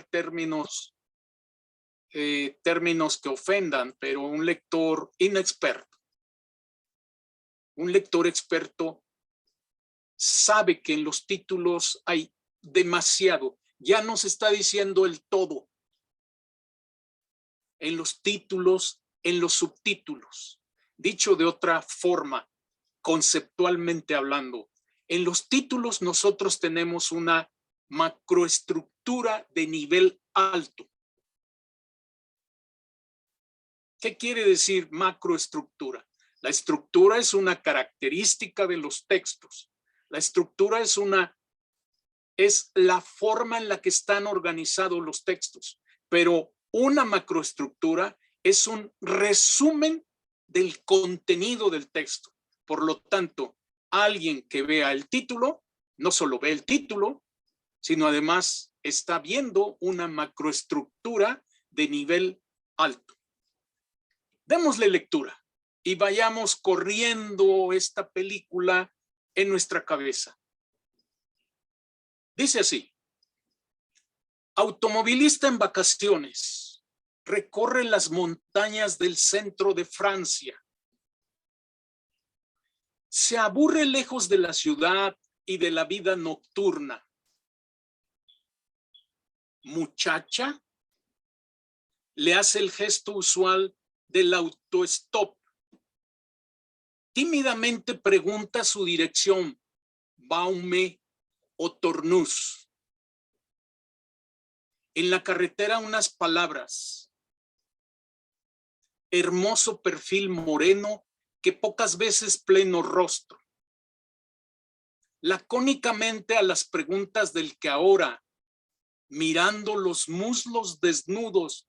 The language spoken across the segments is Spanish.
términos, términos que ofendan, pero un lector inexperto, un lector experto sabe que en los títulos hay demasiado. Ya nos está diciendo el todo. En los títulos, en los subtítulos. Dicho de otra forma, conceptualmente hablando, en los títulos nosotros tenemos una macroestructura de nivel alto. ¿Qué quiere decir macroestructura? La estructura es una característica de los textos. La estructura es la forma en la que están organizados los textos, pero una macroestructura es un resumen del contenido del texto. Por lo tanto, alguien que vea el título, no solo ve el título, sino además está viendo una macroestructura de nivel alto. Démosle lectura y vayamos corriendo esta película en nuestra cabeza. Dice así: automovilista en vacaciones, recorre las montañas del centro de Francia. Se aburre lejos de la ciudad y de la vida nocturna. Muchacha, le hace el gesto usual del autostop. Tímidamente pregunta su dirección, Baume o Tournus. En la carretera unas palabras. Hermoso perfil moreno que pocas veces pleno rostro. Lacónicamente a las preguntas del que ahora, mirando los muslos desnudos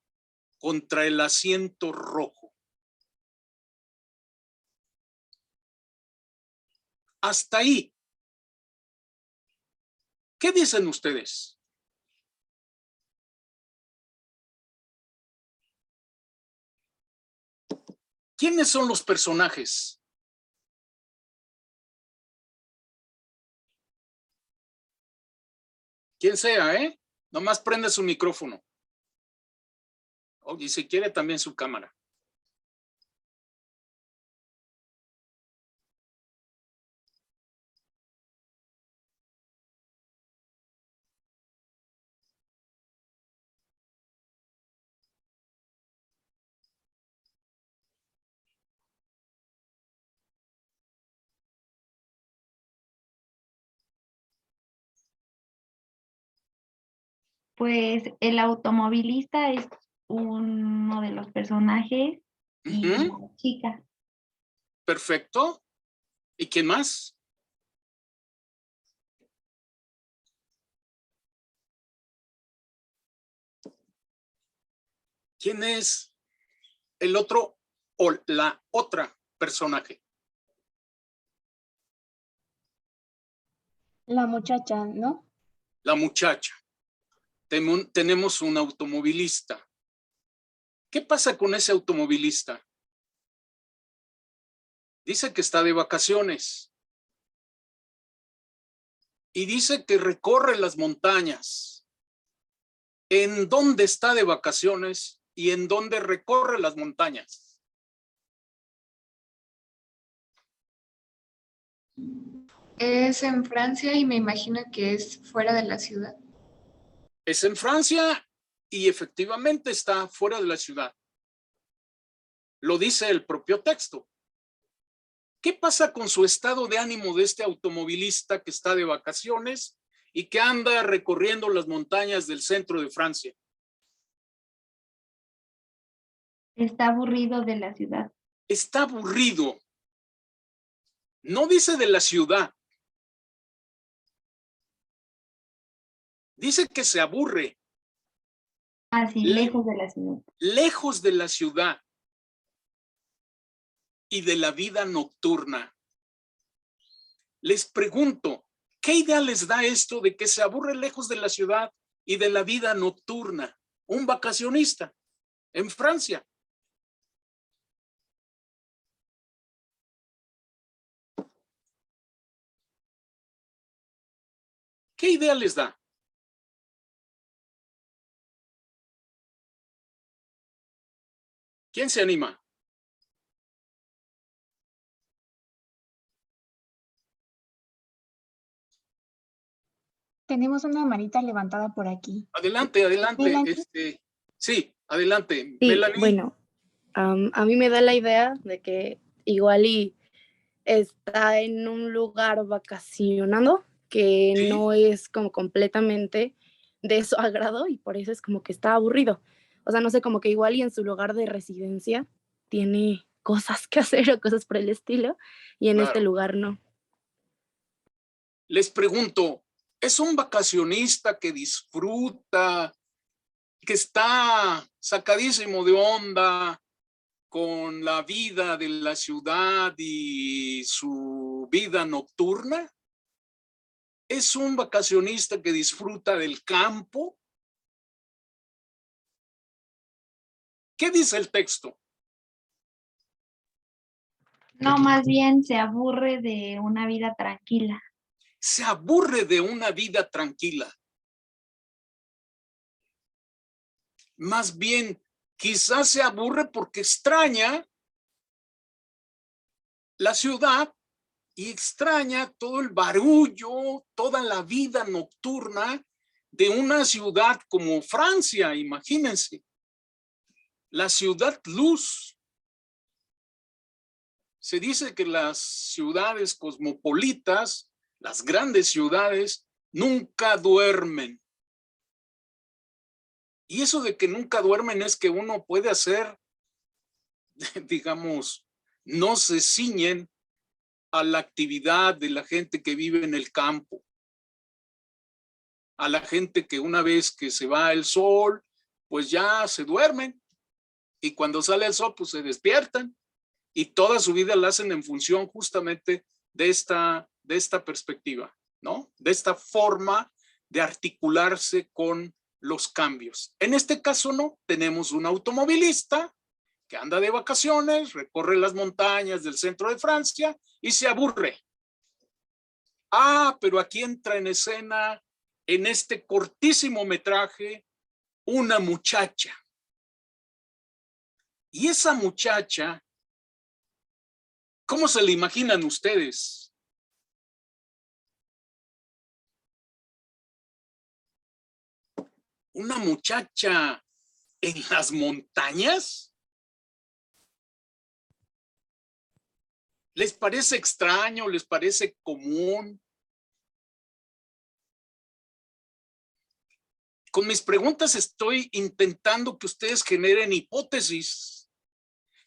contra el asiento rojo. Hasta ahí. ¿Qué dicen ustedes? ¿Quiénes son los personajes? Quien sea, ¿eh? Nomás prende su micrófono. Y si quiere también su cámara. Pues el automovilista es uno de los personajes y la chica. Perfecto. ¿Y quién más? ¿Quién es el otro o la otra personaje? La muchacha, ¿no? La muchacha. Tenemos un automovilista. ¿Qué pasa con ese automovilista? Dice que está de vacaciones. Y dice que recorre las montañas. ¿En dónde está de vacaciones y en dónde recorre las montañas? Es en Francia y me imagino que es fuera de la ciudad. Es en Francia y efectivamente está fuera de la ciudad. Lo dice el propio texto. ¿Qué pasa con su estado de ánimo de este automovilista que está de vacaciones y que anda recorriendo las montañas del centro de Francia? Está aburrido de la ciudad. Está aburrido. No dice de la ciudad. Dice que se aburre. Así, lejos de la ciudad. Lejos de la ciudad y de la vida nocturna. Les pregunto, ¿qué idea les da esto de que se aburre lejos de la ciudad y de la vida nocturna? Un vacacionista en Francia. ¿Qué idea les da? ¿Quién se anima? Tenemos una manita levantada por aquí. Adelante, adelante. Melanie. Sí, adelante. Sí, Melanie. bueno, a mí me da la idea de que igual y está en un lugar vacacionando que Sí. no es como completamente de su agrado y por eso es como que está aburrido. O sea, no sé, como que igual y en su lugar de residencia tiene cosas que hacer o cosas por el estilo y en este Claro. lugar no. Les pregunto, ¿es un vacacionista que disfruta, que está sacadísimo de onda con la vida de la ciudad y su vida nocturna? ¿Es un vacacionista que disfruta del campo? ¿Qué dice el texto? No, más bien se aburre de una vida tranquila. Se aburre de una vida tranquila. Más bien, quizás se aburre porque extraña la ciudad y extraña todo el barullo, toda la vida nocturna de una ciudad como Francia, imagínense. La ciudad luz. Se dice que las ciudades cosmopolitas, las grandes ciudades, nunca duermen. Y eso de que nunca duermen es que uno puede hacer, digamos, no se ciñen a la actividad de la gente que vive en el campo, a la gente que una vez que se va el sol, pues ya se duermen y cuando sale el sol, pues se despiertan y toda su vida la hacen en función justamente de esta perspectiva, ¿no? De esta forma de articularse con los cambios. En este caso no, tenemos un automovilista que anda de vacaciones, recorre las montañas del centro de Francia y se aburre. Ah, pero aquí entra en escena, en este cortísimo metraje, una muchacha. Y esa muchacha, ¿cómo se la imaginan ustedes? ¿Una muchacha en las montañas? ¿Les parece extraño? ¿Les parece común? Con mis preguntas estoy intentando que ustedes generen hipótesis,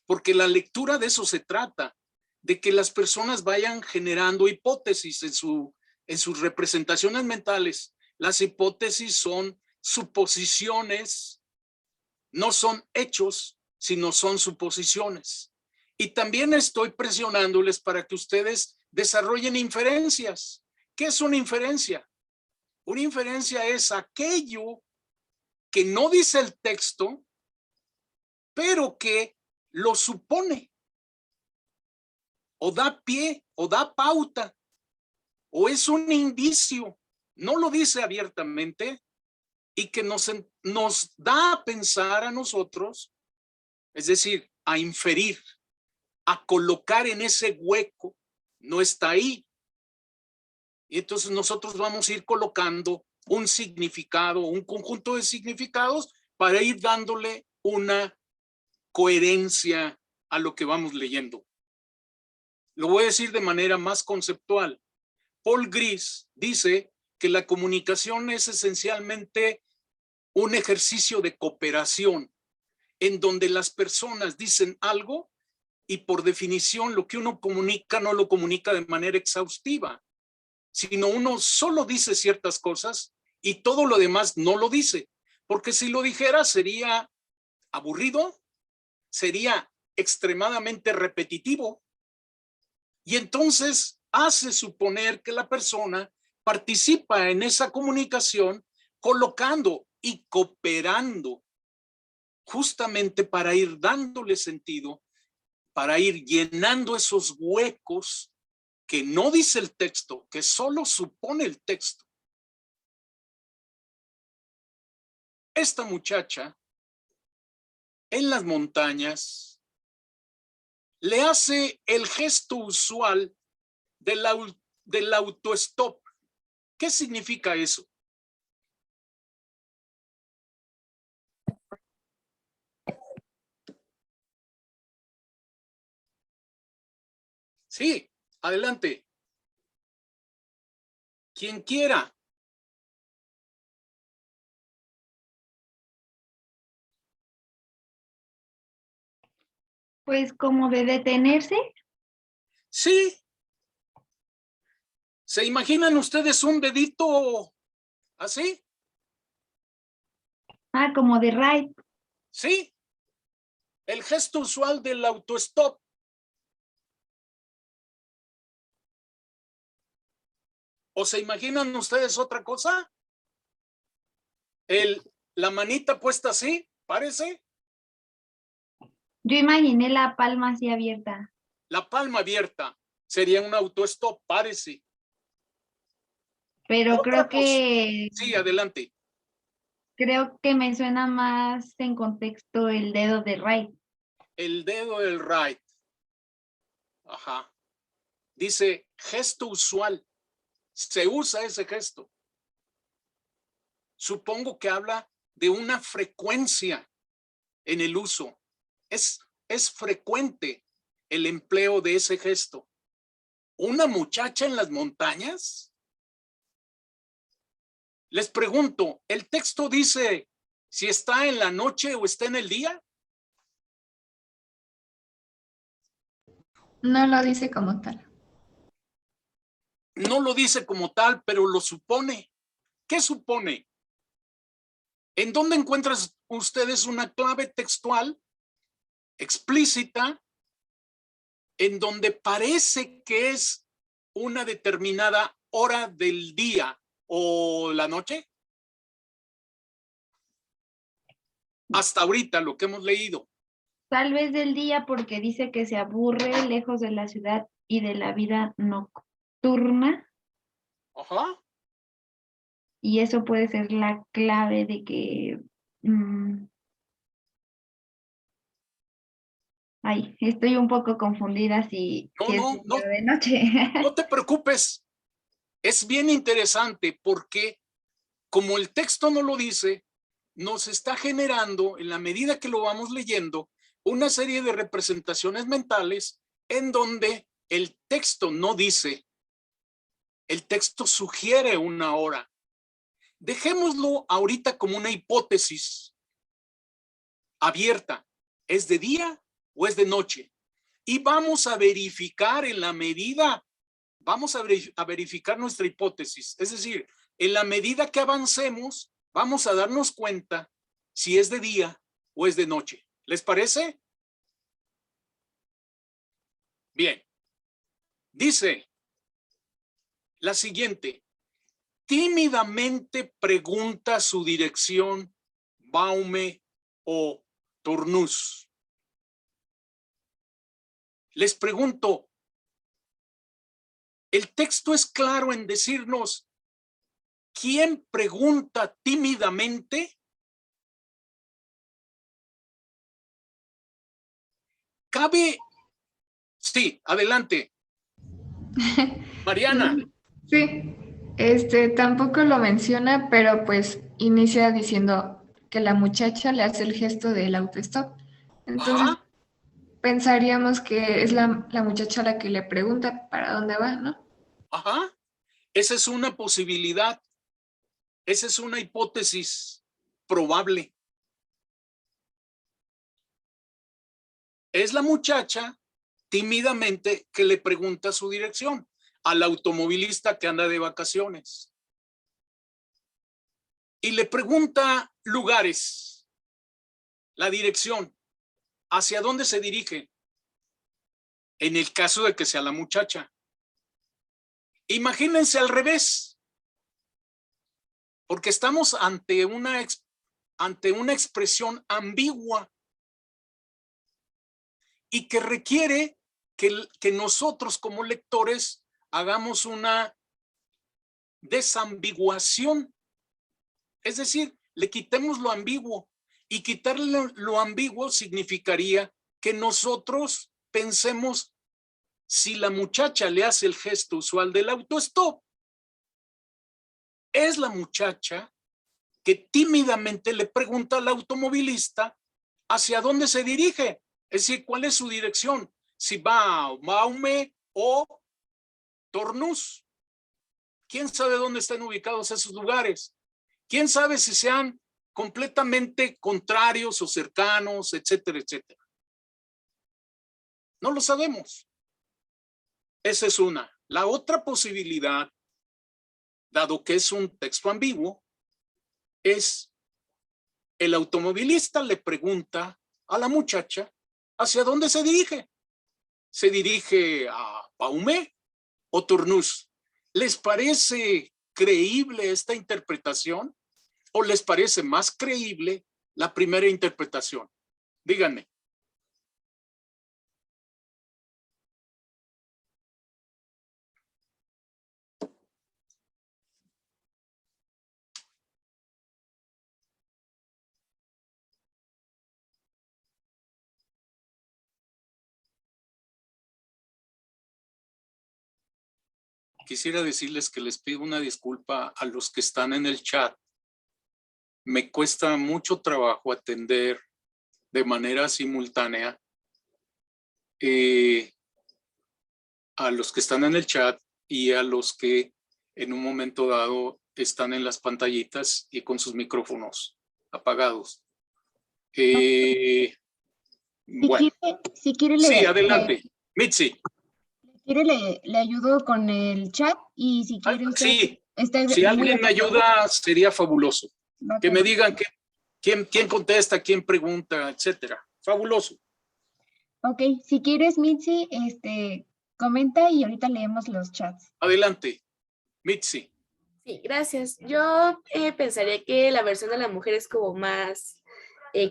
porque la lectura de eso se trata, de que las personas vayan generando hipótesis en sus representaciones mentales. Las hipótesis son suposiciones, no son hechos, sino son suposiciones. Y también estoy presionándoles para que ustedes desarrollen inferencias. ¿Qué es una inferencia? Una inferencia es aquello que no dice el texto, pero que lo supone, o da pie, o da pauta, o es un indicio, no lo dice abiertamente, y que nos da a pensar a nosotros, es decir, a inferir, a colocar en ese hueco, no está ahí. Y entonces nosotros vamos a ir colocando un significado, un conjunto de significados para ir dándole una coherencia a lo que vamos leyendo. Lo voy a decir de manera más conceptual. Paul Gris dice que la comunicación es esencialmente un ejercicio de cooperación en donde las personas dicen algo y por definición lo que uno comunica no lo comunica de manera exhaustiva, sino uno solo dice ciertas cosas y todo lo demás no lo dice, porque si lo dijera sería aburrido, sería extremadamente repetitivo y entonces hace suponer que la persona participa en esa comunicación colocando y cooperando justamente para ir dándole sentido, para ir llenando esos huecos que no dice el texto, que solo supone el texto. Esta muchacha en las montañas, le hace el gesto usual del autostop. ¿Qué significa eso? Sí, adelante. Quien quiera. Pues como de detenerse. Sí. ¿Se imaginan ustedes un dedito así? Ah, como de right. Sí. El gesto usual del autostop. ¿O se imaginan ustedes otra cosa? La manita puesta así, parece. Yo imaginé la palma así abierta. La palma abierta sería un autostop, parece. Pero Otra sí, adelante. creo que me suena más en contexto el dedo de right. El dedo del right. Ajá. Dice gesto usual. Se usa ese gesto. Supongo que habla de una frecuencia en el uso. Es frecuente el empleo de ese gesto. ¿Una muchacha en las montañas? Les pregunto, ¿el texto dice si está en la noche o está en el día? No lo dice como tal. No lo dice como tal, pero lo supone. ¿Qué supone? ¿En dónde encuentran ustedes una clave textual explícita en donde parece que es una determinada hora del día o la noche? Hasta ahorita lo que hemos leído. Tal vez del día porque dice que se aburre lejos de la ciudad y de la vida nocturna. Ajá. Y eso puede ser la clave de que... ay, estoy un poco confundida si es de día o de noche. No te preocupes. Es bien interesante porque como el texto no lo dice, nos está generando, en la medida que lo vamos leyendo, una serie de representaciones mentales en donde el texto no dice, el texto sugiere una hora. Dejémoslo ahorita como una hipótesis abierta. ¿Es de día o es de noche? Y vamos a verificar en la medida, vamos a verificar nuestra hipótesis. Es decir, en la medida que avancemos, vamos a darnos cuenta si es de día o es de noche. ¿Les parece? Bien. Dice la siguiente. Tímidamente pregunta su dirección Baume o Tournus. Les pregunto, el texto es claro en decirnos quién pregunta tímidamente. Cabe. Sí, adelante. Mariana. Sí, tampoco lo menciona, pero pues inicia diciendo que la muchacha le hace el gesto del autostop. Entonces Ajá. pensaríamos que es la muchacha la que le pregunta para dónde va, ¿no? Ajá. Esa es una posibilidad. Esa es una hipótesis probable. Es la muchacha tímidamente que le pregunta su dirección al automovilista que anda de vacaciones. Y le pregunta lugares, la dirección, hacia dónde se dirige, en el caso de que sea la muchacha. Imagínense al revés, porque estamos ante una expresión ambigua y que requiere que nosotros como lectores hagamos una desambiguación. Es decir, le quitemos lo ambiguo Y quitarle lo ambiguo significaría que nosotros pensemos si la muchacha le hace el gesto usual del autostop. Es la muchacha que tímidamente le pregunta al automovilista hacia dónde se dirige, es decir, cuál es su dirección, si va a Baume o Tornús. ¿Quién sabe dónde están ubicados esos lugares? ¿Quién sabe si sean completamente contrarios o cercanos, etcétera, etcétera? No lo sabemos. Esa es una. La otra posibilidad, dado que es un texto ambiguo, es el automovilista le pregunta a la muchacha hacia dónde se dirige. ¿Se dirige a Baume o Tornús? ¿Les parece creíble esta interpretación o les parece más creíble la primera interpretación? Díganme. Quisiera decirles que les pido una disculpa a los que están en el chat. Me cuesta mucho trabajo atender de manera simultánea a los que están en el chat y a los que en un momento dado están en las pantallitas y con sus micrófonos apagados. Bueno, Si quiere sí, adelante. Mitzi. le ayudo con el chat y si quiere usted, Sí, está si muy alguien me atento. ayuda sería fabuloso. Va Que con- me digan quién contesta, quién pregunta, etcétera. Fabuloso. Ok, si quieres, Mitzi, comenta y ahorita leemos los chats. Adelante, Mitzi. Sí, gracias. Yo pensaría que la versión de la mujer es como más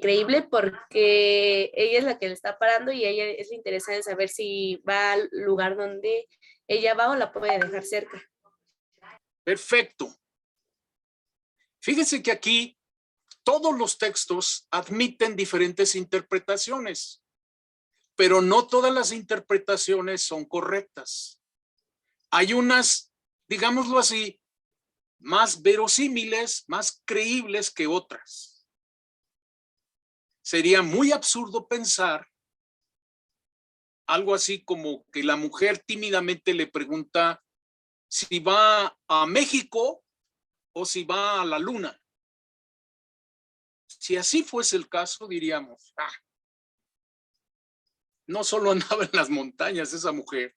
creíble porque ella es la que le está parando y a ella es interesante saber si va al lugar donde ella va o la puede dejar cerca. Perfecto. Fíjense que aquí todos los textos admiten diferentes interpretaciones, pero no todas las interpretaciones son correctas. Hay unas, digámoslo así, más verosímiles, más creíbles que otras. Sería muy absurdo pensar algo así como que la mujer tímidamente le pregunta si va a México o si va a la luna. Si así fuese el caso, diríamos, no solo andaba en las montañas esa mujer,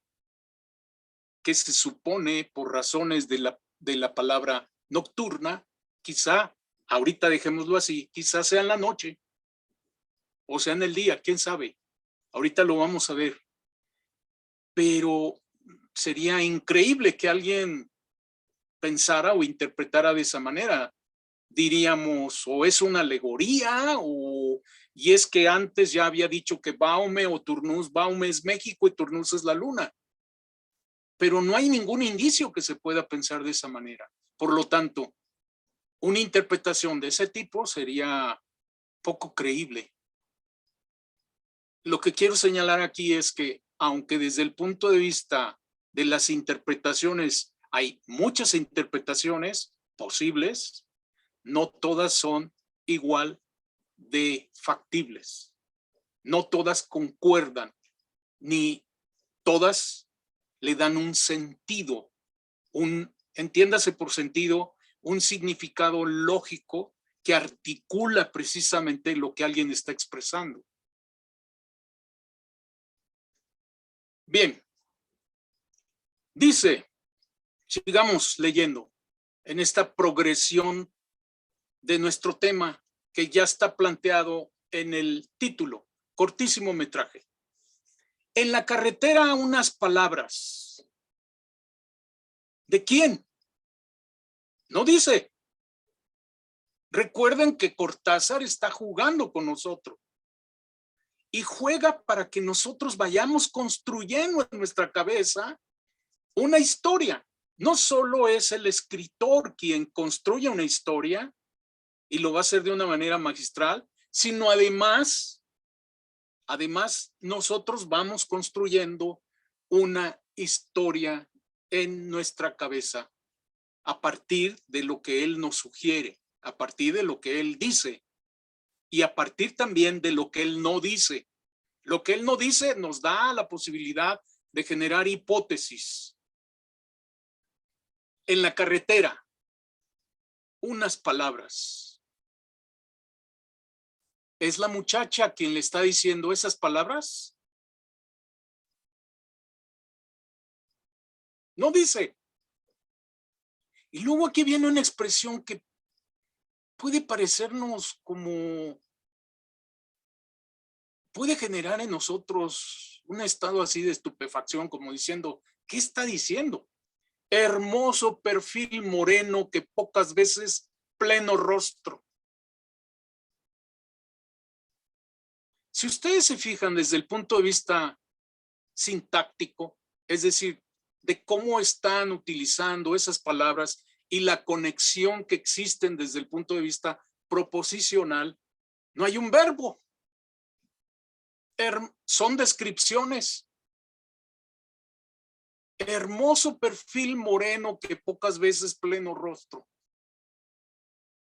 que se supone por razones de la palabra nocturna, quizá, ahorita dejémoslo así, quizá sea en la noche o sea en el día, quién sabe. Ahorita lo vamos a ver. Pero sería increíble que alguien pensara o interpretara de esa manera. Diríamos, o es una alegoría, y es que antes ya había dicho que Baume o Tornús, Baume es México y Tornús es la luna. Pero no hay ningún indicio que se pueda pensar de esa manera. Por lo tanto, una interpretación de ese tipo sería poco creíble. Lo que quiero señalar aquí es que, aunque desde el punto de vista de las interpretaciones hay muchas interpretaciones posibles, no todas son igual de factibles. No todas concuerdan, ni todas le dan un sentido, entiéndase por sentido, un significado lógico que articula precisamente lo que alguien está expresando. Bien, dice, sigamos leyendo en esta progresión de nuestro tema que ya está planteado en el título, cortísimo metraje. En la carretera unas palabras. ¿De quién? No dice. Recuerden que Cortázar está jugando con nosotros y juega para que nosotros vayamos construyendo en nuestra cabeza una historia. No solo es el escritor quien construye una historia y lo va a hacer de una manera magistral, sino además nosotros vamos construyendo una historia en nuestra cabeza a partir de lo que él nos sugiere, a partir de lo que él dice y a partir también de lo que él no dice. Lo que él no dice nos da la posibilidad de generar hipótesis. En la carretera, unas palabras. ¿Es la muchacha quien le está diciendo esas palabras? No dice. Y luego aquí viene una expresión que puede parecernos como, puede generar en nosotros un estado así de estupefacción, como diciendo, ¿qué está diciendo? Hermoso perfil moreno que pocas veces pleno rostro. Si ustedes se fijan desde el punto de vista sintáctico, es decir, de cómo están utilizando esas palabras y la conexión que existen desde el punto de vista proposicional, no hay un verbo. Son descripciones. Hermoso perfil moreno que pocas veces pleno rostro.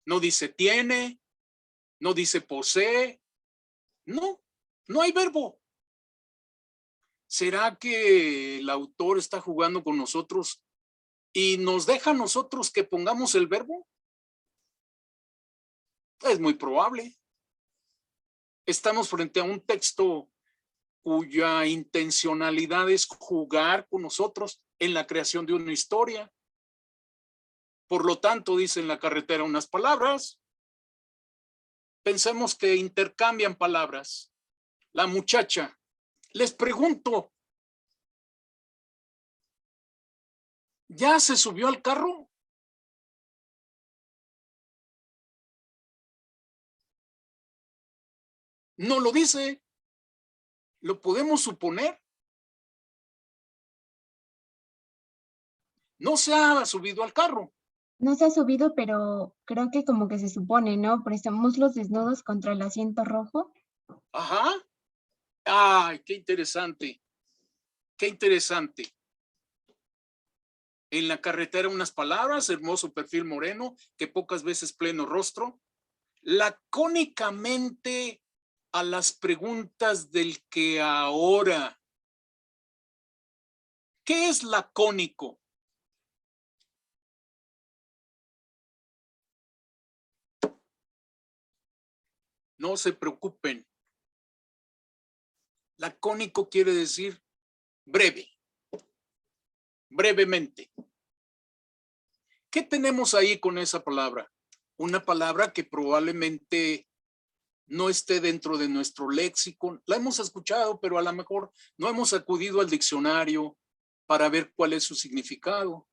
No dice tiene, no dice posee. No, no hay verbo. ¿Será que el autor está jugando con nosotros y nos deja a nosotros que pongamos el verbo? Es muy probable. Estamos frente a un texto cuya intencionalidad es jugar con nosotros en la creación de una historia. Por lo tanto, dice en la carretera unas palabras. Pensemos que intercambian palabras. La muchacha. Les pregunto, ¿ya se subió al carro? No lo dice. ¿Lo podemos suponer? No se ha subido al carro. No se ha subido, pero creo que como que se supone, ¿no? Prestamos los desnudos contra el asiento rojo. Ajá. Ay, qué interesante. Qué interesante. En la carretera unas palabras, hermoso perfil moreno, que pocas veces pleno rostro. Lacónicamente a las preguntas del que ahora. ¿Qué es lacónico? No se preocupen. Lacónico quiere decir breve, brevemente. ¿Qué tenemos ahí con esa palabra? Una palabra que probablemente no esté dentro de nuestro léxico. La hemos escuchado, pero a lo mejor no hemos acudido al diccionario para ver cuál es su significado.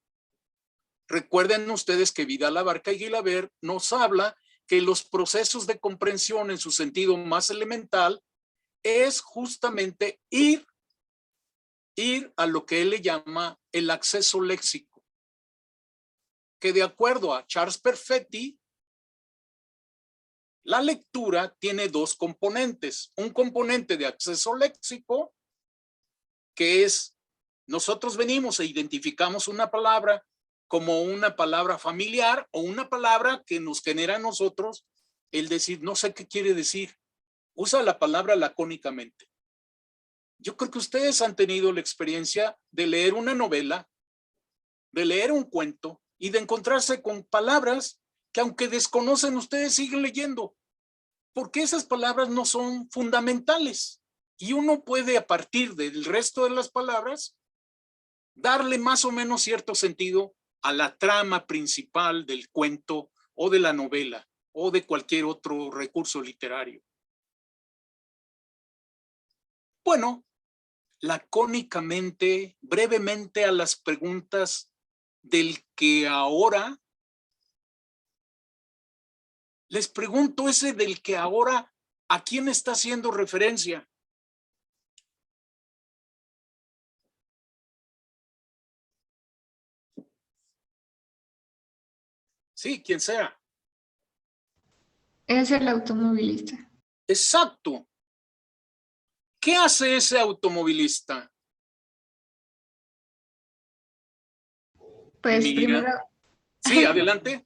Recuerden ustedes que Vidal Abarca y Guilaber nos habla que los procesos de comprensión en su sentido más elemental es justamente ir a lo que él le llama el acceso léxico, que de acuerdo a Charles Perfetti, la lectura tiene dos componentes. Un componente de acceso léxico, que es, nosotros venimos e identificamos una palabra como una palabra familiar o una palabra que nos genera a nosotros el decir, no sé qué quiere decir. Usa la palabra lacónicamente. Yo creo que ustedes han tenido la experiencia de leer una novela, de leer un cuento y de encontrarse con palabras que aunque desconocen, ustedes siguen leyendo, porque esas palabras no son fundamentales. Y uno puede, a partir del resto de las palabras, darle más o menos cierto sentido a la trama principal del cuento o de la novela o de cualquier otro recurso literario. Bueno, lacónicamente, brevemente a las preguntas del que ahora, les pregunto ese del que ahora, ¿a quién está haciendo referencia? Sí, quien sea. Es el automovilista. Exacto. ¿Qué hace ese automovilista? Pues Mira. primero, Sí, adelante.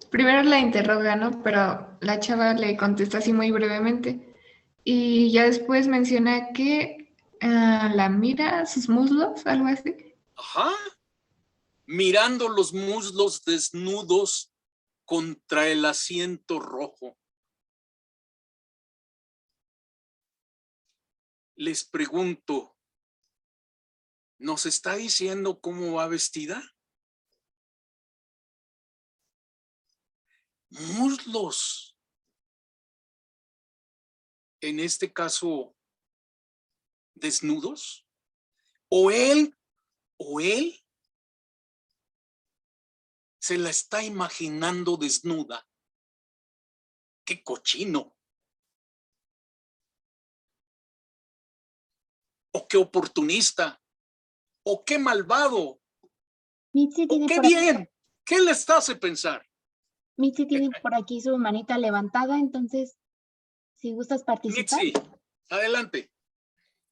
primero la interroga, ¿no? Pero la chava le contesta así muy brevemente. Y ya después menciona que la mira sus muslos, algo así. Ajá. Mirando los muslos desnudos contra el asiento rojo. Les pregunto, ¿nos está diciendo cómo va vestida? Muslos. En este caso, desnudos. O él se la está imaginando desnuda. ¡Qué cochino! ¡O qué oportunista! ¡O qué malvado! Mitzi ¡O tiene qué por aquí, bien! ¿Qué les hace pensar? Mitzi tiene por aquí su manita levantada, entonces, si gustas participar. Mitzi, adelante.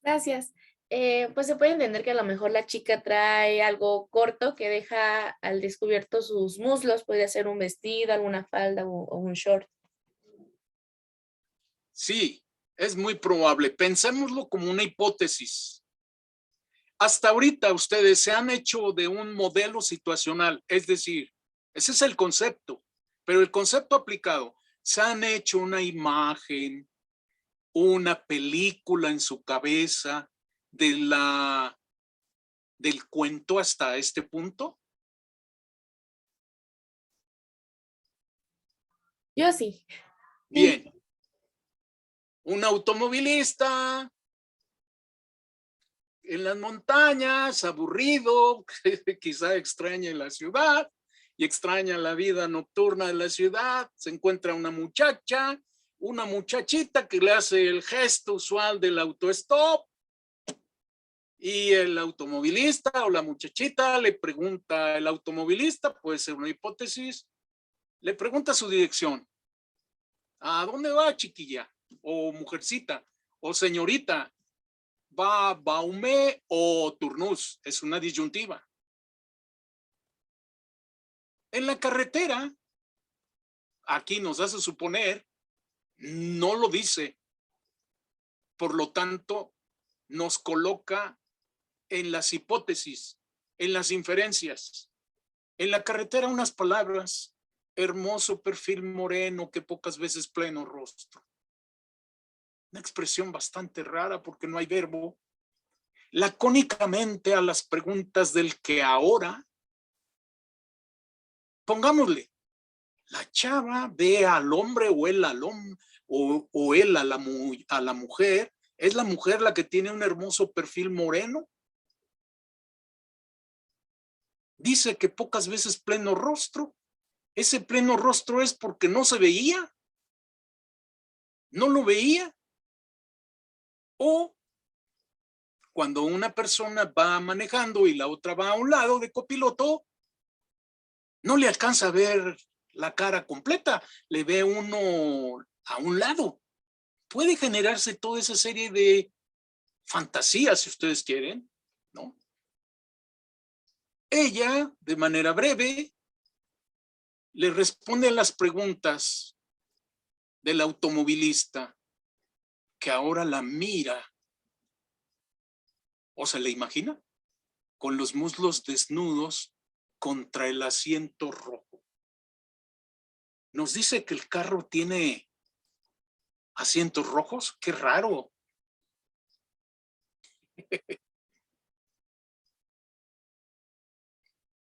Gracias. Pues se puede entender que a lo mejor la chica trae algo corto que deja al descubierto sus muslos, puede ser un vestido, alguna falda o un short. Sí, es muy probable. Pensémoslo como una hipótesis. Hasta ahorita ustedes se han hecho de un modelo situacional, es decir, ese es el concepto, pero el concepto aplicado, se han hecho una imagen, una película en su cabeza del cuento hasta este punto. Yo sí. Bien. Un automovilista en las montañas, aburrido, quizá extraña la ciudad y extraña la vida nocturna de la ciudad, se encuentra una muchachita que le hace el gesto usual del autostop y el automovilista o la muchachita le pregunta, el automovilista, puede ser una hipótesis, le pregunta su dirección. ¿A dónde va, chiquilla? O mujercita, o señorita. ¿Va a Baume o Turnús? Es una disyuntiva. En la carretera, aquí nos hace suponer, no lo dice. Por lo tanto, nos coloca en las hipótesis, en las inferencias. En la carretera unas palabras, hermoso perfil moreno que pocas veces pleno rostro. Una expresión bastante rara porque no hay verbo. Lacónicamente a las preguntas del que ahora, pongámosle, la chava ve al hombre o él al hombre o él a la mujer. ¿Es la mujer la que tiene un hermoso perfil moreno? Dice que pocas veces pleno rostro. Ese pleno rostro es porque no se veía. No lo veía. O cuando una persona va manejando y la otra va a un lado de copiloto, no le alcanza a ver la cara completa, le ve uno a un lado. Puede generarse toda esa serie de fantasías, si ustedes quieren, ¿no? Ella, de manera breve, le responde a las preguntas del automovilista, que ahora la mira, o se le imagina, con los muslos desnudos contra el asiento rojo. Nos dice que el carro tiene asientos rojos. ¡Qué raro!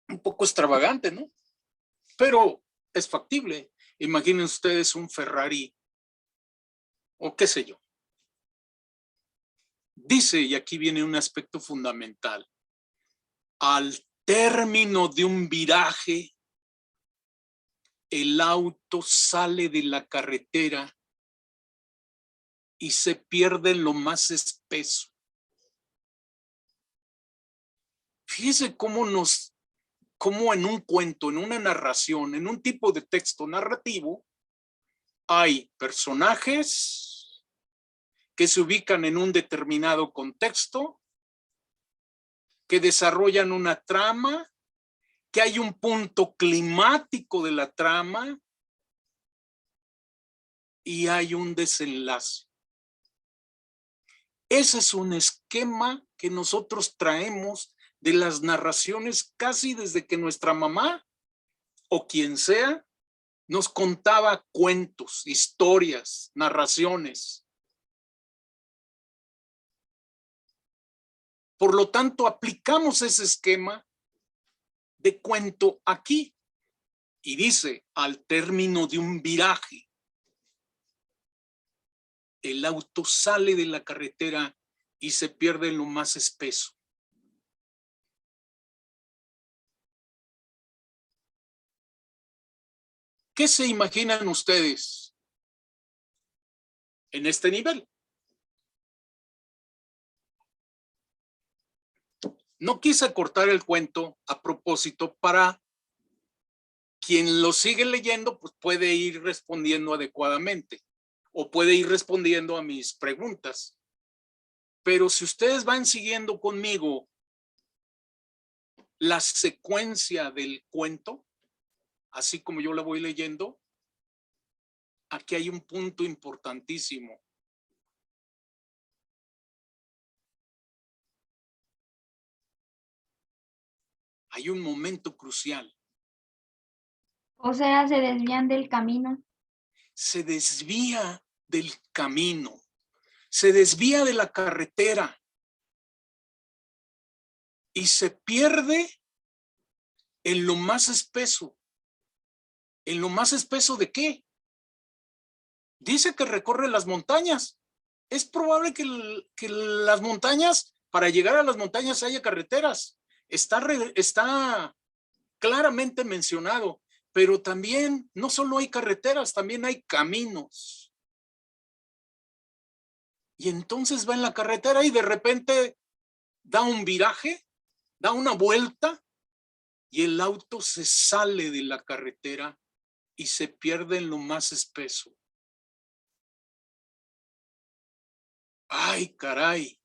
Un poco extravagante, ¿no? Pero es factible. Imaginen ustedes un Ferrari o qué sé yo. Dice, y aquí viene un aspecto fundamental, al término de un viraje, el auto sale de la carretera y se pierde en lo más espeso. Fíjese cómo en un cuento, en una narración, en un tipo de texto narrativo, hay personajes que se ubican en un determinado contexto, que desarrollan una trama, que hay un punto climático de la trama y hay un desenlace. Ese es un esquema que nosotros traemos de las narraciones casi desde que nuestra mamá o quien sea nos contaba cuentos, historias, narraciones. Por lo tanto, aplicamos ese esquema de cuento aquí. Y dice, al término de un viraje, el auto sale de la carretera y se pierde en lo más espeso. ¿Qué se imaginan ustedes en este nivel? No quise cortar el cuento a propósito para quien lo sigue leyendo, pues puede ir respondiendo adecuadamente o puede ir respondiendo a mis preguntas. Pero si ustedes van siguiendo conmigo la secuencia del cuento, así como yo la voy leyendo, aquí hay un punto importantísimo. Hay un momento crucial. O sea, se desvían del camino. Se desvía del camino, se desvía de la carretera y se pierde en lo más espeso. ¿En lo más espeso de qué? Dice que recorre las montañas. Es probable que las montañas, para llegar a las montañas haya carreteras. Está claramente mencionado, pero también no solo hay carreteras, también hay caminos. Y entonces va en la carretera y de repente da un viraje, da una vuelta y el auto se sale de la carretera y se pierde en lo más espeso. Ay, caray.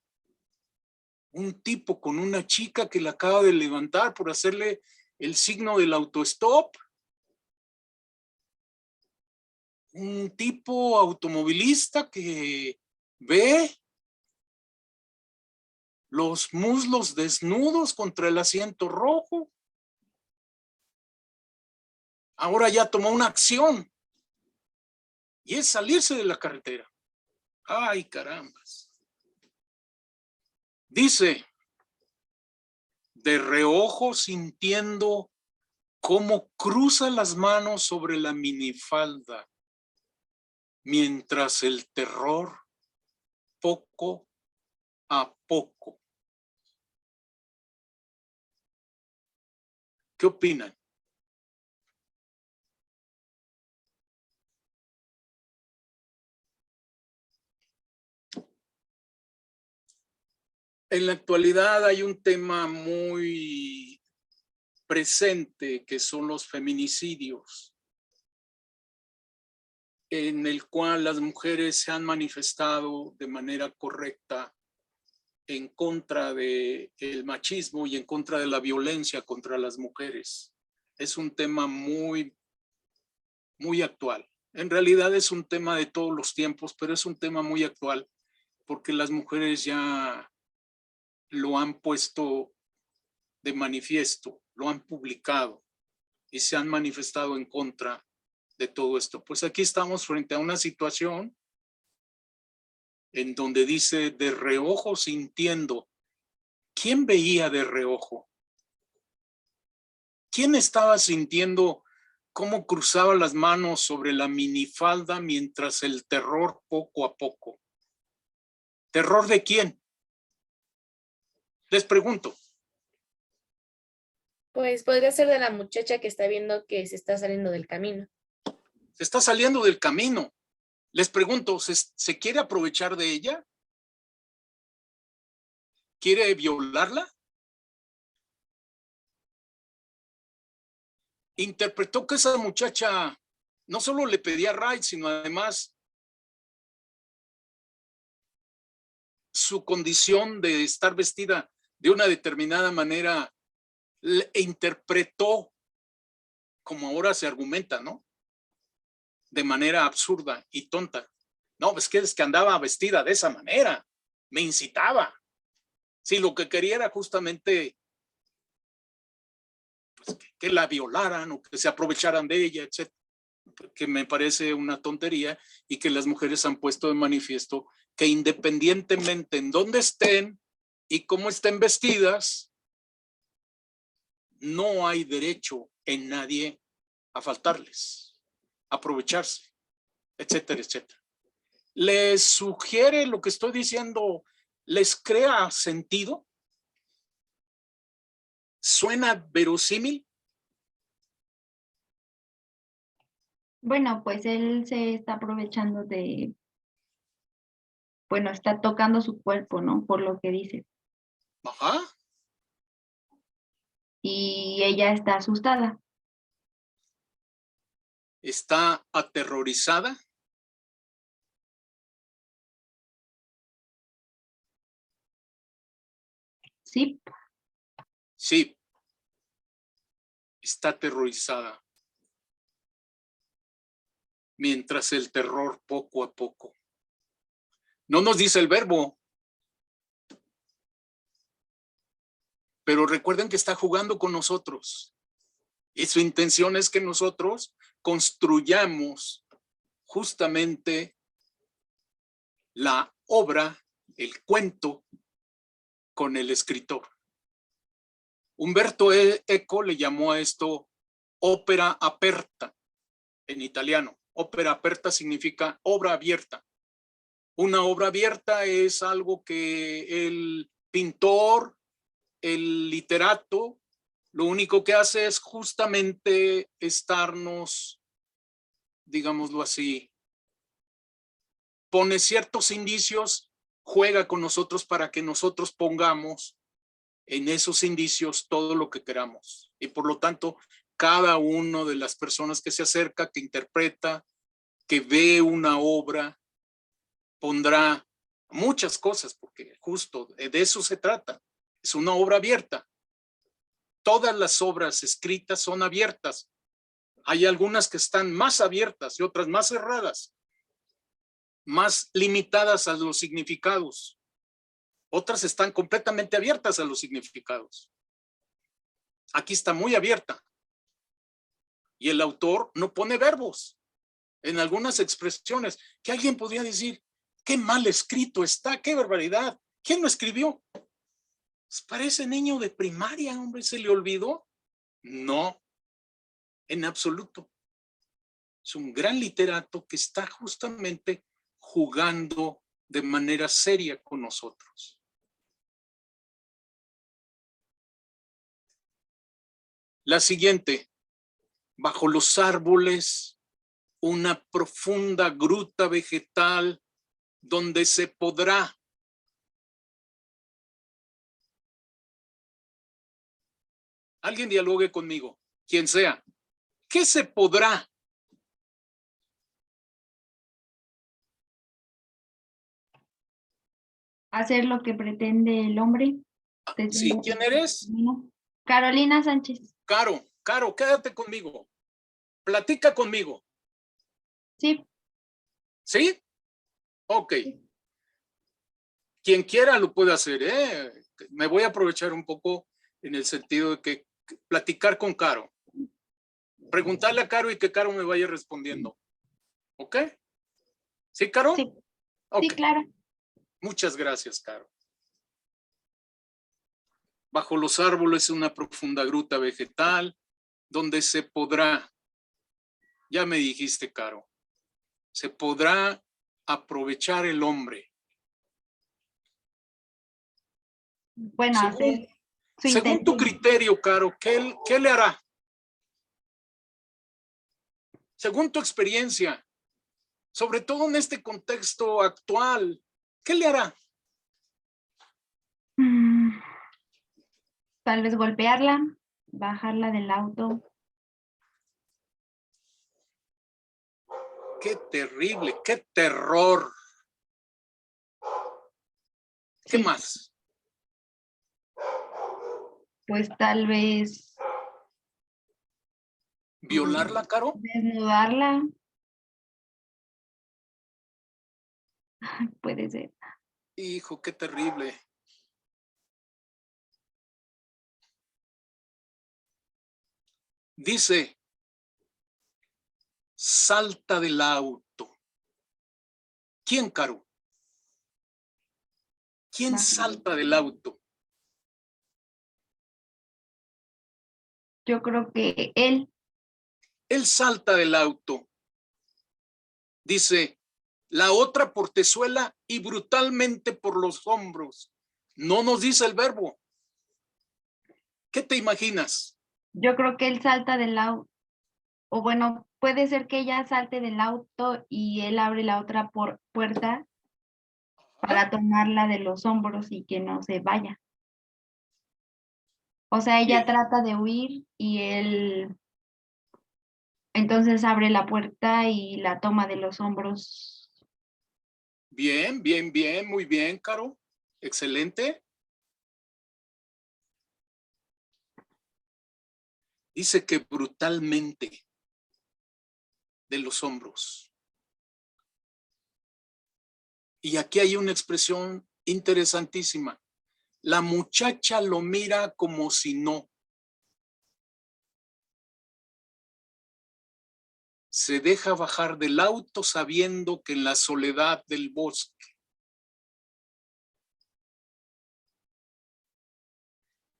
Un tipo con una chica que la acaba de levantar por hacerle el signo del autostop. Un tipo automovilista que ve los muslos desnudos contra el asiento rojo. Ahora ya tomó una acción y es salirse de la carretera. Ay, carambas. Dice, de reojo sintiendo cómo cruza las manos sobre la minifalda, mientras el terror poco a poco. ¿Qué opinan? En la actualidad hay un tema muy presente que son los feminicidios, en el cual las mujeres se han manifestado de manera correcta en contra del machismo y en contra de la violencia contra las mujeres. Es un tema muy, muy actual. En realidad es un tema de todos los tiempos, pero es un tema muy actual porque las mujeres ya lo han puesto de manifiesto, lo han publicado y se han manifestado en contra de todo esto. Pues aquí estamos frente a una situación en donde dice de reojo sintiendo. ¿Quién veía de reojo? ¿Quién estaba sintiendo cómo cruzaba las manos sobre la minifalda mientras el terror poco a poco? ¿Terror de quién? Les pregunto. Pues podría ser de la muchacha que está viendo que se está saliendo del camino. Se está saliendo del camino. Les pregunto, ¿se quiere aprovechar de ella? ¿Quiere violarla? Interpretó que esa muchacha no solo le pedía rights, sino además su condición de estar vestida de una determinada manera interpretó, como ahora se argumenta, ¿no? De manera absurda y tonta. No, es que andaba vestida de esa manera, me incitaba. Si lo que quería era justamente pues, que la violaran o que se aprovecharan de ella, etc. Que me parece una tontería y que las mujeres han puesto de manifiesto que independientemente en dónde estén y cómo estén vestidas, no hay derecho en nadie a faltarles, a aprovecharse, etcétera, etcétera. ¿Les sugiere lo que estoy diciendo? ¿Les crea sentido? ¿Suena verosímil? Bueno, pues él se está aprovechando de, bueno, está tocando su cuerpo, ¿no? Por lo que dice. Ajá. Y ella está asustada. ¿Está aterrorizada? Sí, Sí. Está aterrorizada. Mientras el terror poco a poco. No nos dice el verbo. Pero recuerden que está jugando con nosotros. Y su intención es que nosotros construyamos justamente la obra, el cuento, con el escritor. Umberto Eco le llamó a esto ópera aperta en italiano. Ópera aperta significa obra abierta. Una obra abierta es algo que el pintor, el literato, lo único que hace es justamente estarnos, digámoslo así, pone ciertos indicios, juega con nosotros para que nosotros pongamos en esos indicios todo lo que queramos. Y por lo tanto, cada una de las personas que se acerca, que interpreta, que ve una obra, pondrá muchas cosas, porque justo de eso se trata. Es una obra abierta. Todas las obras escritas son abiertas. Hay algunas que están más abiertas y otras más cerradas, más limitadas a los significados. Otras están completamente abiertas a los significados. Aquí está muy abierta. Y el autor no pone verbos en algunas expresiones que alguien podría decir, qué mal escrito está, qué barbaridad. ¿Quién lo escribió? Pues parece niño de primaria, hombre, ¿se le olvidó? No, en absoluto. Es un gran literato que está justamente jugando de manera seria con nosotros. La siguiente, bajo los árboles, una profunda gruta vegetal donde se podrá. Alguien dialogue conmigo, quien sea. ¿Qué se podrá? hacer lo que pretende el hombre. ¿Sí? ¿Quién eres? Carolina Sánchez. Caro, quédate conmigo. Platica conmigo. Sí. ¿Sí? Ok. Quien quiera lo puede hacer, ¿eh? Me voy a aprovechar un poco en el sentido de que platicar con Caro. Preguntarle a Caro y que Caro me vaya respondiendo. ¿Ok? ¿Sí, Caro? Sí, okay. Sí, claro. Muchas gracias, Caro. Bajo los árboles una profunda gruta vegetal donde se podrá, ya me dijiste, Caro, se podrá aprovechar el hombre. Bueno, hacer su Según tu intención. criterio, Caro, ¿qué le hará? Según tu experiencia, sobre todo en este contexto actual, ¿qué le hará? Tal vez golpearla, bajarla del auto. Qué terrible, qué terror. ¿Qué Sí. más? Pues tal vez ¿Violarla, Caro? desnudarla. Puede ser. Hijo, qué terrible. Dice, salta del auto. ¿Quién, Caro? ¿Quién Baja. salta del auto? Yo creo que él. Él salta del auto. Dice, la otra portezuela y brutalmente por los hombros. No nos dice el verbo. ¿Qué te imaginas? Yo creo que él salta del auto. O bueno, puede ser que ella salte del auto y él abre la otra puerta para tomarla de los hombros y que no se vaya. O sea, ella Bien. trata de huir y él entonces abre la puerta y la toma de los hombros. Bien, bien, bien, muy bien, Caro. Excelente. Dice que brutalmente de los hombros. Y aquí hay una expresión interesantísima. La muchacha lo mira como si no. Se deja bajar del auto sabiendo que en la soledad del bosque.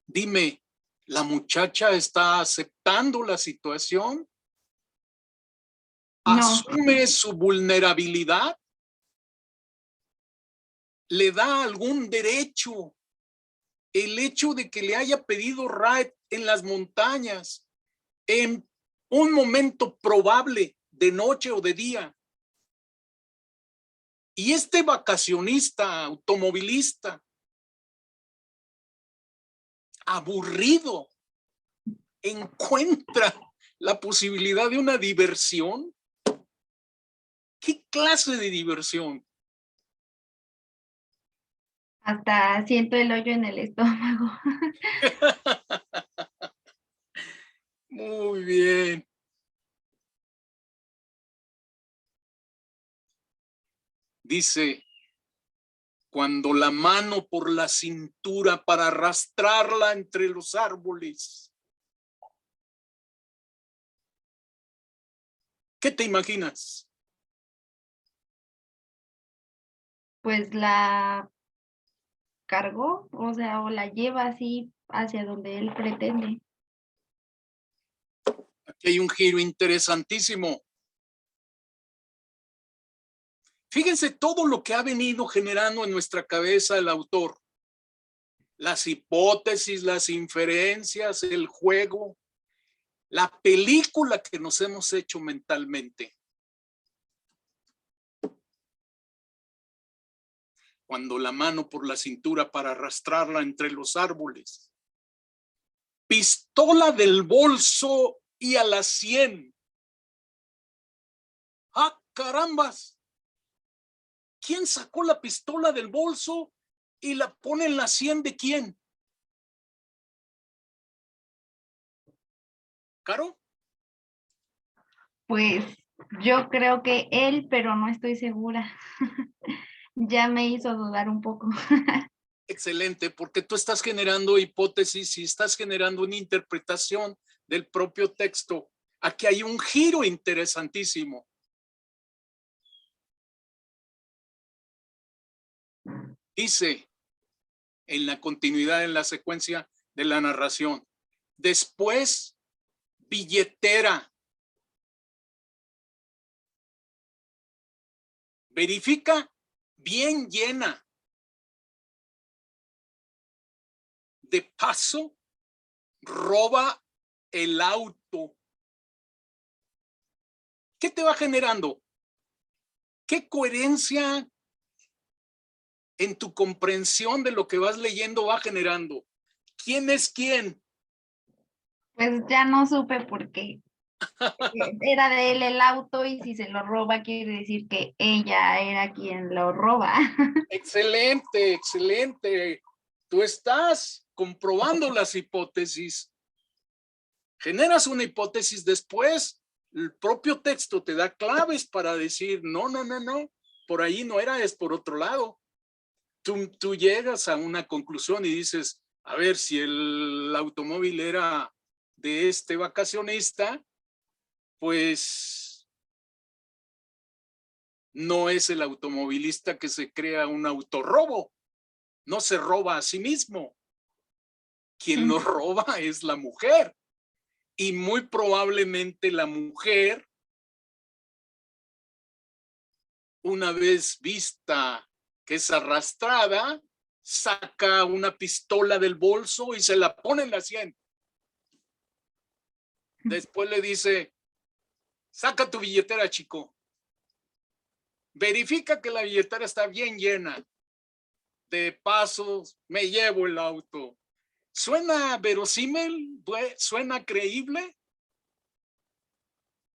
Dime, ¿la muchacha está aceptando la situación? No, ¿Asume su vulnerabilidad? ¿Le da algún derecho el hecho de que le haya pedido ride en las montañas en un momento probable de noche o de día? Y este vacacionista, automovilista, aburrido, encuentra la posibilidad de una diversión. ¿Qué clase de diversión? hasta siento el hoyo en el estómago. Muy bien. Dice, cuando la mano por la cintura para arrastrarla entre los árboles. ¿Qué te imaginas? Pues la cargó, o sea, o la lleva así hacia donde él pretende. Aquí hay un giro interesantísimo. Fíjense todo lo que ha venido generando en nuestra cabeza el autor. Las hipótesis, las inferencias, el juego, la película que nos hemos hecho mentalmente. Cuando la mano por la cintura para arrastrarla entre los árboles. Pistola del bolso y a la 100. ¡Ah, carambas! ¿Quién sacó la pistola del bolso y la pone en la 100 de quién? ¿Caro? Pues yo creo que él, pero no estoy segura. Ya me hizo dudar un poco. Excelente, porque tú estás generando hipótesis y estás generando una interpretación del propio texto. Aquí hay un giro interesantísimo. Dice, en la continuidad, en la secuencia de la narración, después, billetera. Verifica bien llena. De paso, roba el auto. ¿Qué te va generando? ¿Qué coherencia en tu comprensión de lo que vas leyendo va generando? ¿Quién es quién? Pues ya no supe por qué. Era de él el auto y si se lo roba quiere decir que ella era quien lo roba. Excelente, excelente. Tú estás comprobando las hipótesis. Generas una hipótesis después. El propio texto te da claves para decir, no, no, no, no, por ahí no era, es por otro lado. Tú llegas a una conclusión y dices, a ver, si el automóvil era de este vacacionista, pues no es el automovilista que se crea un autorrobo, no se roba a sí mismo. Quien lo roba es la mujer. Y muy probablemente la mujer, una vez vista que es arrastrada, saca una pistola del bolso y se la pone en la sien. Después le dice, saca tu billetera, chico. Verifica que la billetera está bien llena. De paso, me llevo el auto. ¿Suena verosímil? ¿Suena creíble?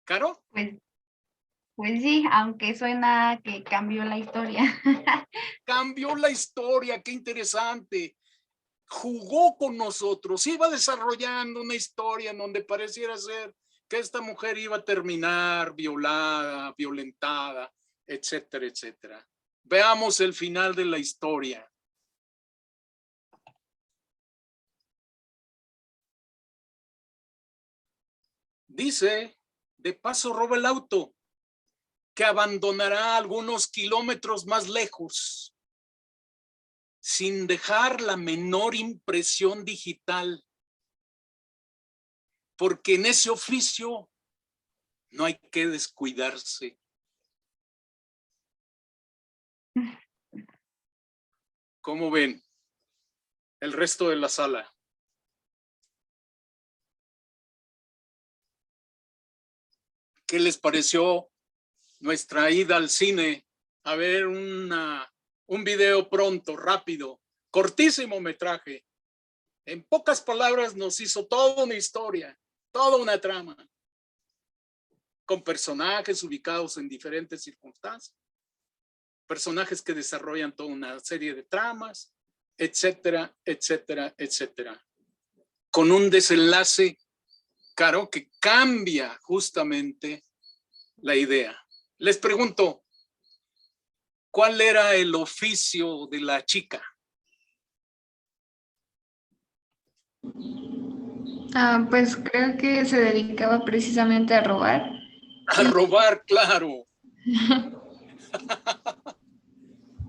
¿Caro? Pues sí, aunque suena que cambió la historia. Cambió la historia, qué interesante. Jugó con nosotros, iba desarrollando una historia en donde pareciera ser que esta mujer iba a terminar violada, violentada, etcétera, etcétera. Veamos el final de la historia. Dice, de paso roba el auto, que abandonará algunos kilómetros más lejos, sin dejar la menor impresión digital, porque en ese oficio no hay que descuidarse. ¿Cómo ven el resto de la sala? ¿Qué les pareció nuestra ida al cine a ver un video pronto, rápido, cortísimo metraje? En pocas palabras nos hizo toda una historia, toda una trama, con personajes ubicados en diferentes circunstancias, personajes que desarrollan toda una serie de tramas, etcétera, etcétera, etcétera. Con un desenlace, Caro, que cambia justamente la idea. Les pregunto, ¿cuál era el oficio de la chica? Pues creo que se dedicaba precisamente a robar. A robar, claro.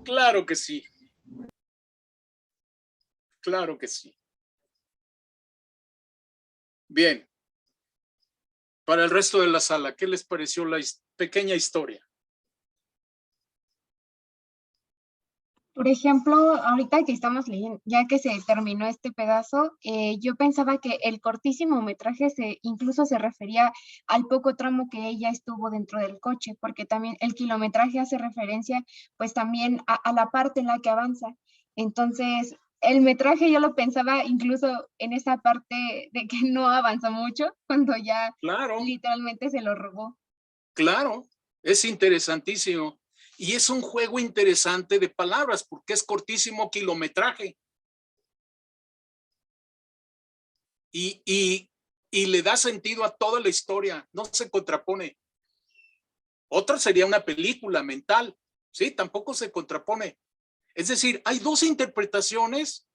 Claro que sí. Claro que sí. Bien. Para el resto de la sala, ¿qué les pareció la pequeña historia? Por ejemplo, ahorita que estamos leyendo, ya que se terminó este pedazo, yo pensaba que el cortísimo metraje incluso se refería al poco tramo que ella estuvo dentro del coche, porque también el kilometraje hace referencia pues también a la parte en la que avanza. Entonces, el metraje yo lo pensaba incluso en esa parte de que no avanzó mucho, cuando ya Claro, literalmente se lo robó. claro, es interesantísimo. Y es un juego interesante de palabras porque es cortísimo kilometraje. Y le da sentido a toda la historia, no se contrapone. Otra sería una película mental, ¿sí? Tampoco se contrapone. Es decir, hay dos interpretaciones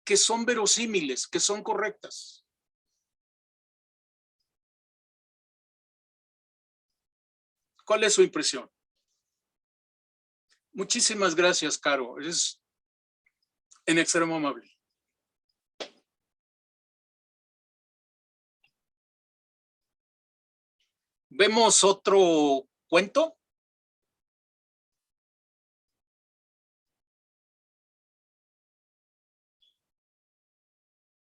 que son verosímiles, que son correctas. ¿Cuál es su impresión? Muchísimas gracias, Caro. Eres en extremo amable. ¿Vemos otro cuento?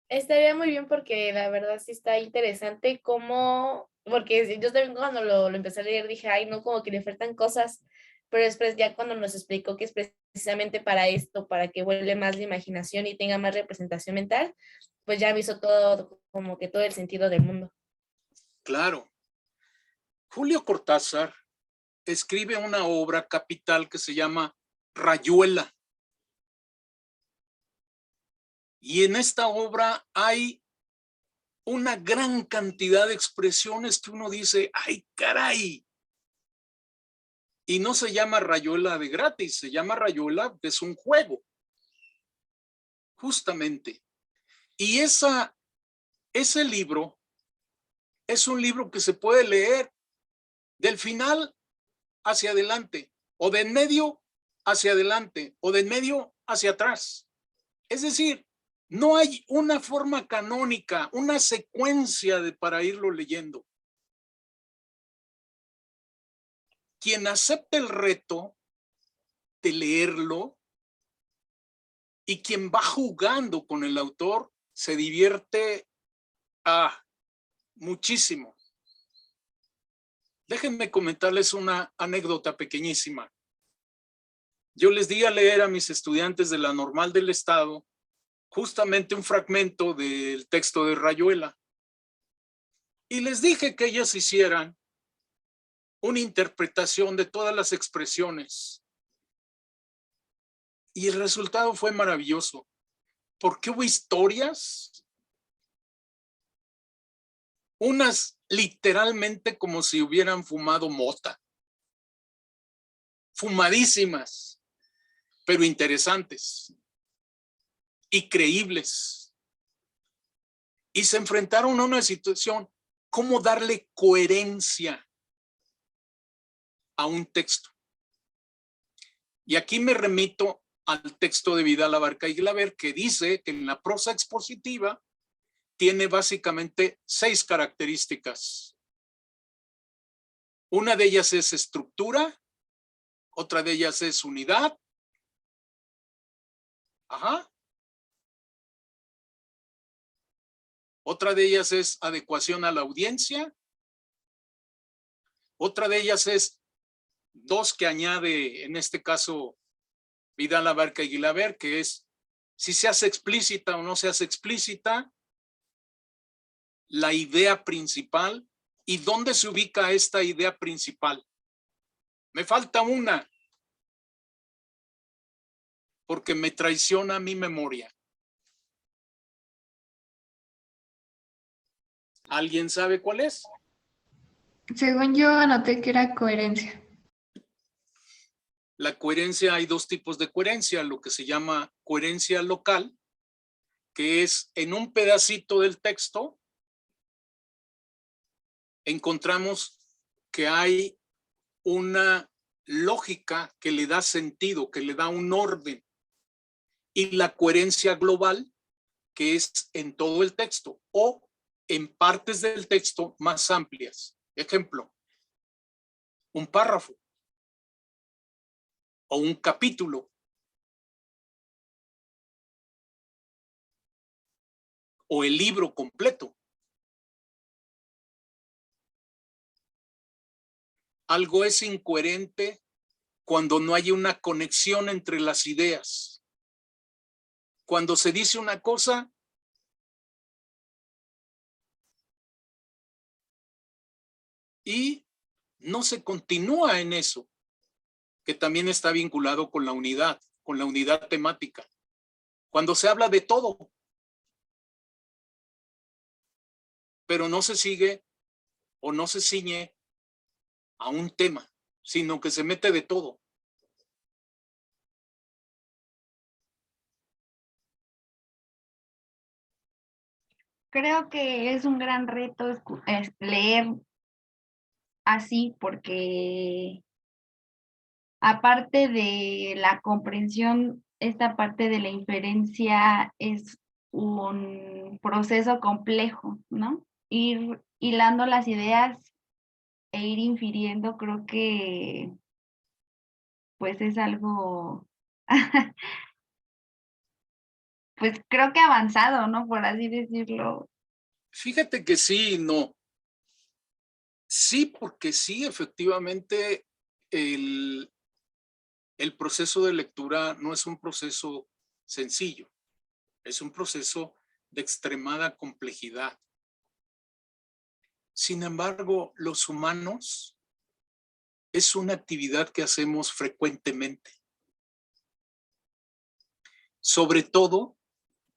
Estaría muy bien porque la verdad sí está interesante como, porque yo también cuando lo empecé a leer dije, ay, no, como que le faltan cosas, pero después ya cuando nos explicó que es precisamente para esto, para que vuele más la imaginación y tenga más representación mental, pues ya me hizo todo, como que todo el sentido del mundo. Claro. Julio Cortázar escribe una obra capital que se llama Rayuela. Y en esta obra hay una gran cantidad de expresiones que uno dice, ¡ay, caray! Y no se llama Rayuela de gratis, se llama Rayuela, es un juego. Justamente. Y ese libro es un libro que se puede leer del final hacia adelante, o de en medio hacia adelante, o de en medio hacia atrás. Es decir, no hay una forma canónica, una secuencia para irlo leyendo. Quien acepta el reto de leerlo y quien va jugando con el autor se divierte muchísimo. Déjenme comentarles una anécdota pequeñísima. Yo les di a leer a mis estudiantes de la Normal del Estado justamente un fragmento del texto de Rayuela. Y les dije que ellas hicieran una interpretación de todas las expresiones. Y el resultado fue maravilloso, porque hubo historias, unas literalmente como si hubieran fumado mota, fumadísimas, pero interesantes y creíbles. Y se enfrentaron a una situación, ¿cómo darle coherencia a un texto? Y aquí me remito al texto de Vidal Abarca y Glaber, que dice que en la prosa expositiva tiene básicamente 6 características. Una de ellas es estructura, otra de ellas es unidad. Otra de ellas es adecuación a la audiencia. Otra de ellas es 2 que añade, en este caso, Vidal Abarca y Glaber, que es si se hace explícita o no se hace explícita la idea principal y dónde se ubica esta idea principal. Me falta una, porque me traiciona mi memoria. ¿Alguien sabe cuál es? Según yo anoté que era coherencia. La coherencia, hay 2 tipos de coherencia, lo que se llama coherencia local, que es en un pedacito del texto, encontramos que hay una lógica que le da sentido, que le da un orden, y la coherencia global, que es en todo el texto o en partes del texto más amplias. Ejemplo, un párrafo o un capítulo o el libro completo. Algo es incoherente cuando no hay una conexión entre las ideas. Cuando se dice una cosa y no se continúa en eso, que también está vinculado con la unidad temática. Cuando se habla de todo, pero no se sigue o no se ciñe a un tema, sino que se mete de todo. Creo que es un gran reto leer así, porque aparte de la comprensión, esta parte de la inferencia es un proceso complejo, ¿no? Ir hilando las ideas e ir infiriendo, creo que pues es algo, pues creo que avanzado, ¿no? Por así decirlo. Fíjate que sí y no. Sí, porque sí, efectivamente, el proceso de lectura no es un proceso sencillo, es un proceso de extremada complejidad. Sin embargo, los humanos es una actividad que hacemos frecuentemente. Sobre todo,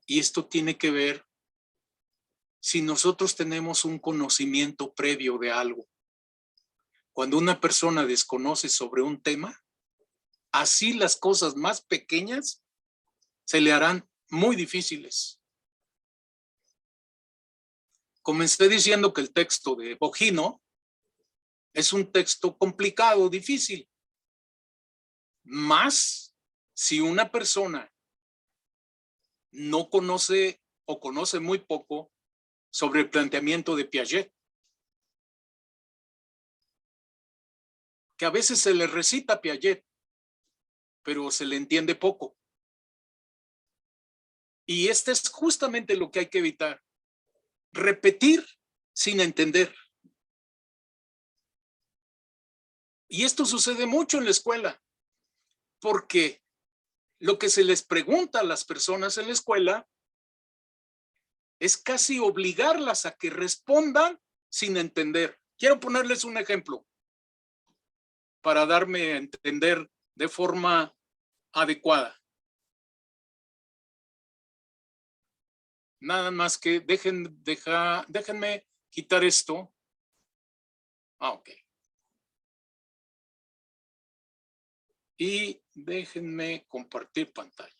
y esto tiene que ver si nosotros tenemos un conocimiento previo de algo. Cuando una persona desconoce sobre un tema, así las cosas más pequeñas se le harán muy difíciles. Comencé diciendo que el texto de Bojino es un texto complicado, difícil. Más si una persona no conoce o conoce muy poco sobre el planteamiento de Piaget, que a veces se le recita Piaget, pero se le entiende poco. Y este es justamente lo que hay que evitar. Repetir sin entender. Y esto sucede mucho en la escuela, porque lo que se les pregunta a las personas en la escuela es casi obligarlas a que respondan sin entender. Quiero ponerles un ejemplo para darme a entender de forma adecuada. Nada más que déjenme quitar esto. Ok. Y déjenme compartir pantalla.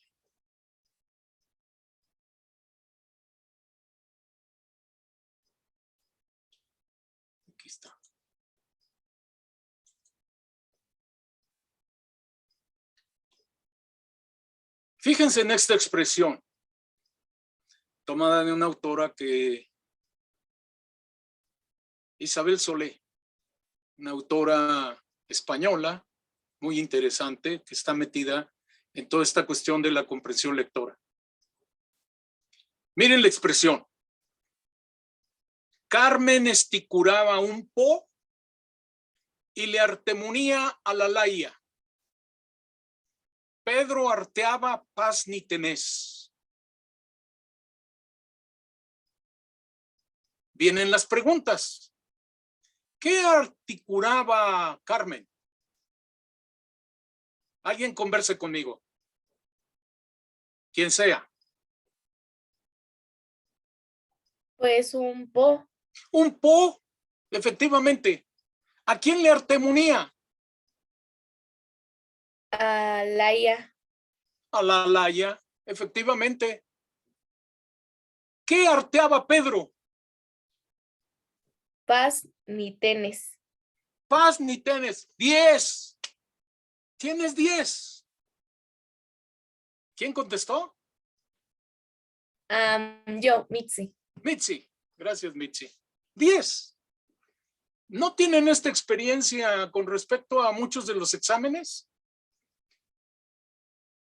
Aquí está. Fíjense en esta expresión, tomada de una autora que Isabel Solé, una autora española muy interesante que está metida en toda esta cuestión de la comprensión lectora. Miren la expresión. Carmen esticuraba un po y le artemunía a la laia. Pedro arteaba paz ni tenés. Vienen las preguntas. ¿Qué articulaba Carmen? Alguien converse conmigo. Quien sea. Pues un po. Un po, efectivamente. ¿A quién le artemunía? A laia. A la laia, efectivamente. ¿Qué arteaba Pedro? Paz ni tenes. Paz ni tenés. 10. Tienes 10. ¿Quién contestó? Yo, Mitzi. Mitzi. Gracias, Mitzi. 10. ¿No tienen esta experiencia con respecto a muchos de los exámenes?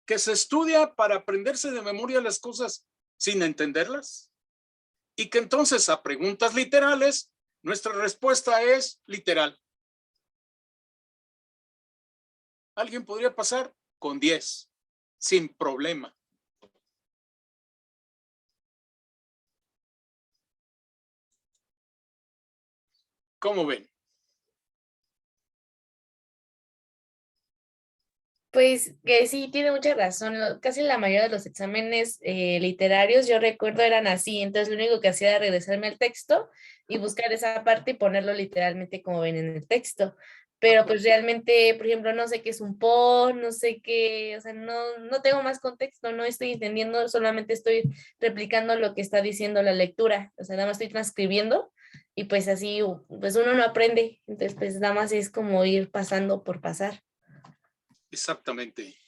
Que se estudia para aprenderse de memoria las cosas sin entenderlas. Y que entonces a preguntas literales, nuestra respuesta es literal. Alguien podría pasar con 10, sin problema. ¿Cómo ven? Pues que sí, tiene mucha razón. Casi la mayoría de los exámenes literarios, yo recuerdo, eran así. Entonces, lo único que hacía era regresarme al texto y buscar esa parte y ponerlo literalmente como ven en el texto. Pero pues realmente, por ejemplo, no sé qué es un po, no sé qué, o sea, no tengo más contexto, no estoy entendiendo, solamente estoy replicando lo que está diciendo la lectura. O sea, nada más estoy transcribiendo y pues así, pues uno no aprende. Entonces, pues nada más es como ir pasando por pasar. Exactamente.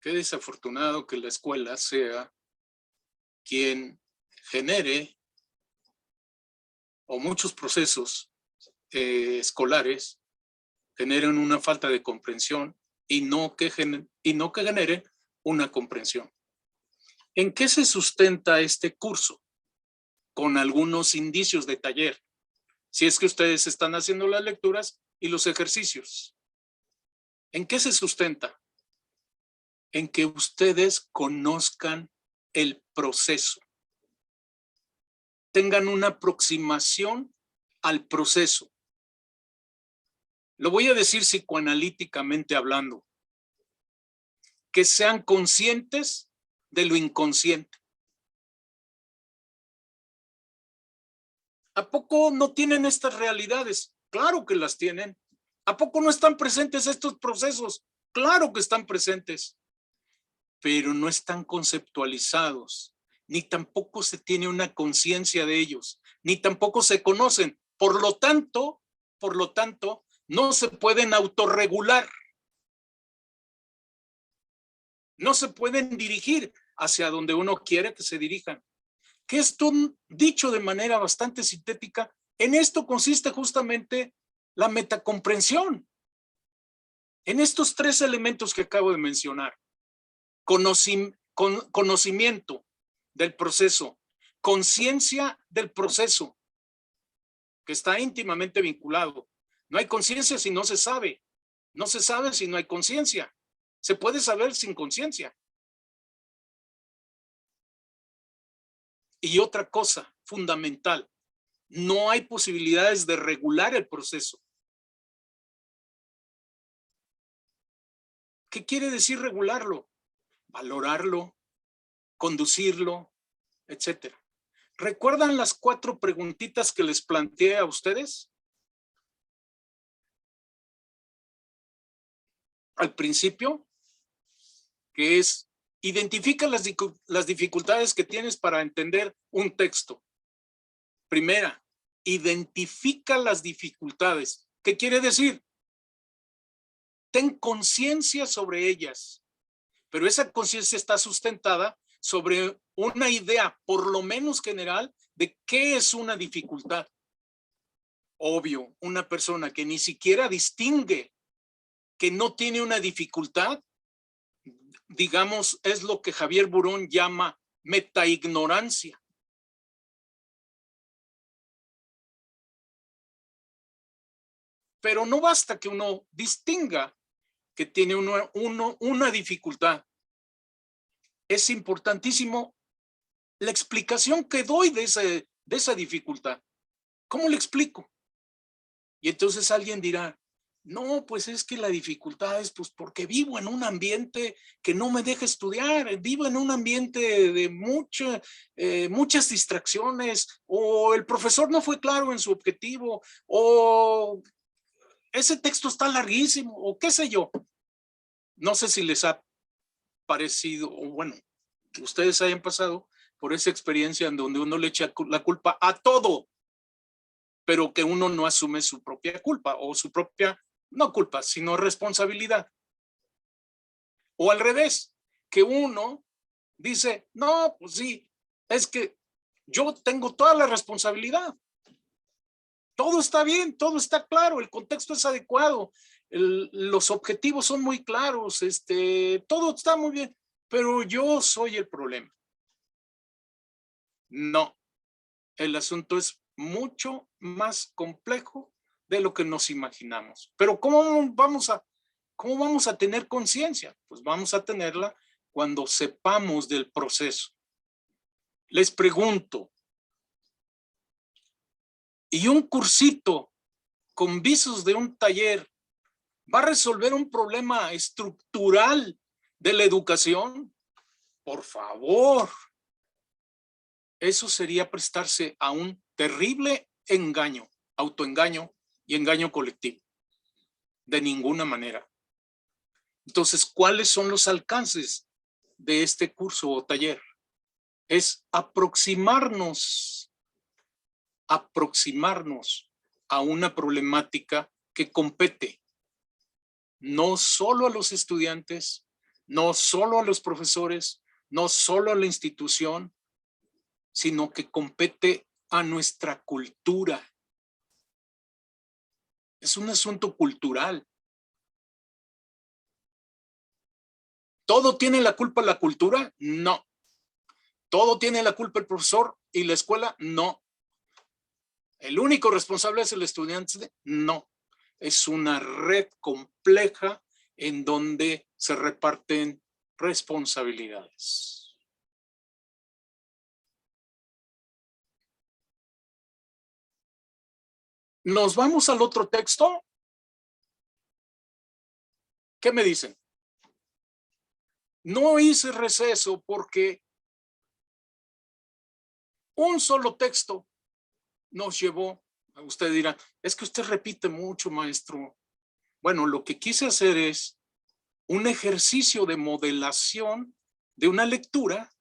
Qué desafortunado que la escuela sea quien genere, o muchos procesos escolares generen una falta de comprensión y no que generen una comprensión. ¿En qué se sustenta este curso? Con algunos indicios de taller, si es que ustedes están haciendo las lecturas y los ejercicios. ¿En qué se sustenta? En que ustedes conozcan el proceso, tengan una aproximación al proceso. Lo voy a decir psicoanalíticamente hablando, que sean conscientes de lo inconsciente. ¿A poco no tienen estas realidades? Claro que las tienen. ¿A poco no están presentes estos procesos? Claro que están presentes, pero no están conceptualizados, ni tampoco se tiene una conciencia de ellos, ni tampoco se conocen. Por lo tanto, no se pueden autorregular. No se pueden dirigir hacia donde uno quiere que se dirijan. Que esto, dicho de manera bastante sintética, en esto consiste justamente la metacomprensión. En estos tres elementos que acabo de mencionar: conocimiento del proceso, conciencia del proceso, que está íntimamente vinculado. No hay conciencia si no se sabe. No se sabe si no hay conciencia. Se puede saber sin conciencia. Y otra cosa fundamental: no hay posibilidades de regular el proceso. ¿Qué quiere decir regularlo? Valorarlo, conducirlo, etcétera. ¿Recuerdan las 4 preguntitas que les planteé a ustedes al principio? Que es: identifica las dificultades que tienes para entender un texto. Primera, identifica las dificultades. ¿Qué quiere decir? Ten conciencia sobre ellas, pero esa conciencia está sustentada sobre una idea, por lo menos general, de qué es una dificultad. Obvio, una persona que ni siquiera distingue que no tiene una dificultad, digamos, es lo que Javier Burón llama metaignorancia. Pero no basta que uno distinga que tiene una dificultad. Es importantísimo la explicación que doy de esa dificultad. ¿Cómo le explico? Y entonces alguien dirá: no, pues es que la dificultad es pues porque vivo en un ambiente que no me deja estudiar, vivo en un ambiente de muchas distracciones, o el profesor no fue claro en su objetivo, o ese texto está larguísimo, o qué sé yo. No sé si les ha parecido, o bueno, que ustedes hayan pasado por esa experiencia en donde uno le echa la culpa a todo, pero que uno no asume su propia culpa, o su propia, no culpa, sino responsabilidad. O al revés, que uno dice: no, pues sí, es que yo tengo toda la responsabilidad. Todo está bien, todo está claro, el contexto es adecuado, los objetivos son muy claros, todo está muy bien, pero yo soy el problema. No, el asunto es mucho más complejo de lo que nos imaginamos. Pero ¿cómo vamos a tener conciencia? Pues vamos a tenerla cuando sepamos del proceso. Les pregunto, ¿y un cursito con visos de un taller va a resolver un problema estructural de la educación? Por favor. Eso sería prestarse a un terrible engaño, autoengaño y engaño colectivo. De ninguna manera. Entonces, ¿cuáles son los alcances de este curso o taller? Es aproximarnos a una problemática que compete no solo a los estudiantes, no solo a los profesores, no solo a la institución, sino que compete a nuestra cultura. Es un asunto cultural. ¿Todo tiene la culpa la cultura? No. ¿Todo tiene la culpa el profesor y la escuela? No. ¿El único responsable es el estudiante? No. Es una red compleja en donde se reparten responsabilidades. ¿Nos vamos al otro texto? ¿Qué me dicen? No hice receso porque un solo texto nos llevó. Usted dirá, es que usted repite mucho, maestro. Bueno, lo que quise hacer es un ejercicio de modelación de una lectura.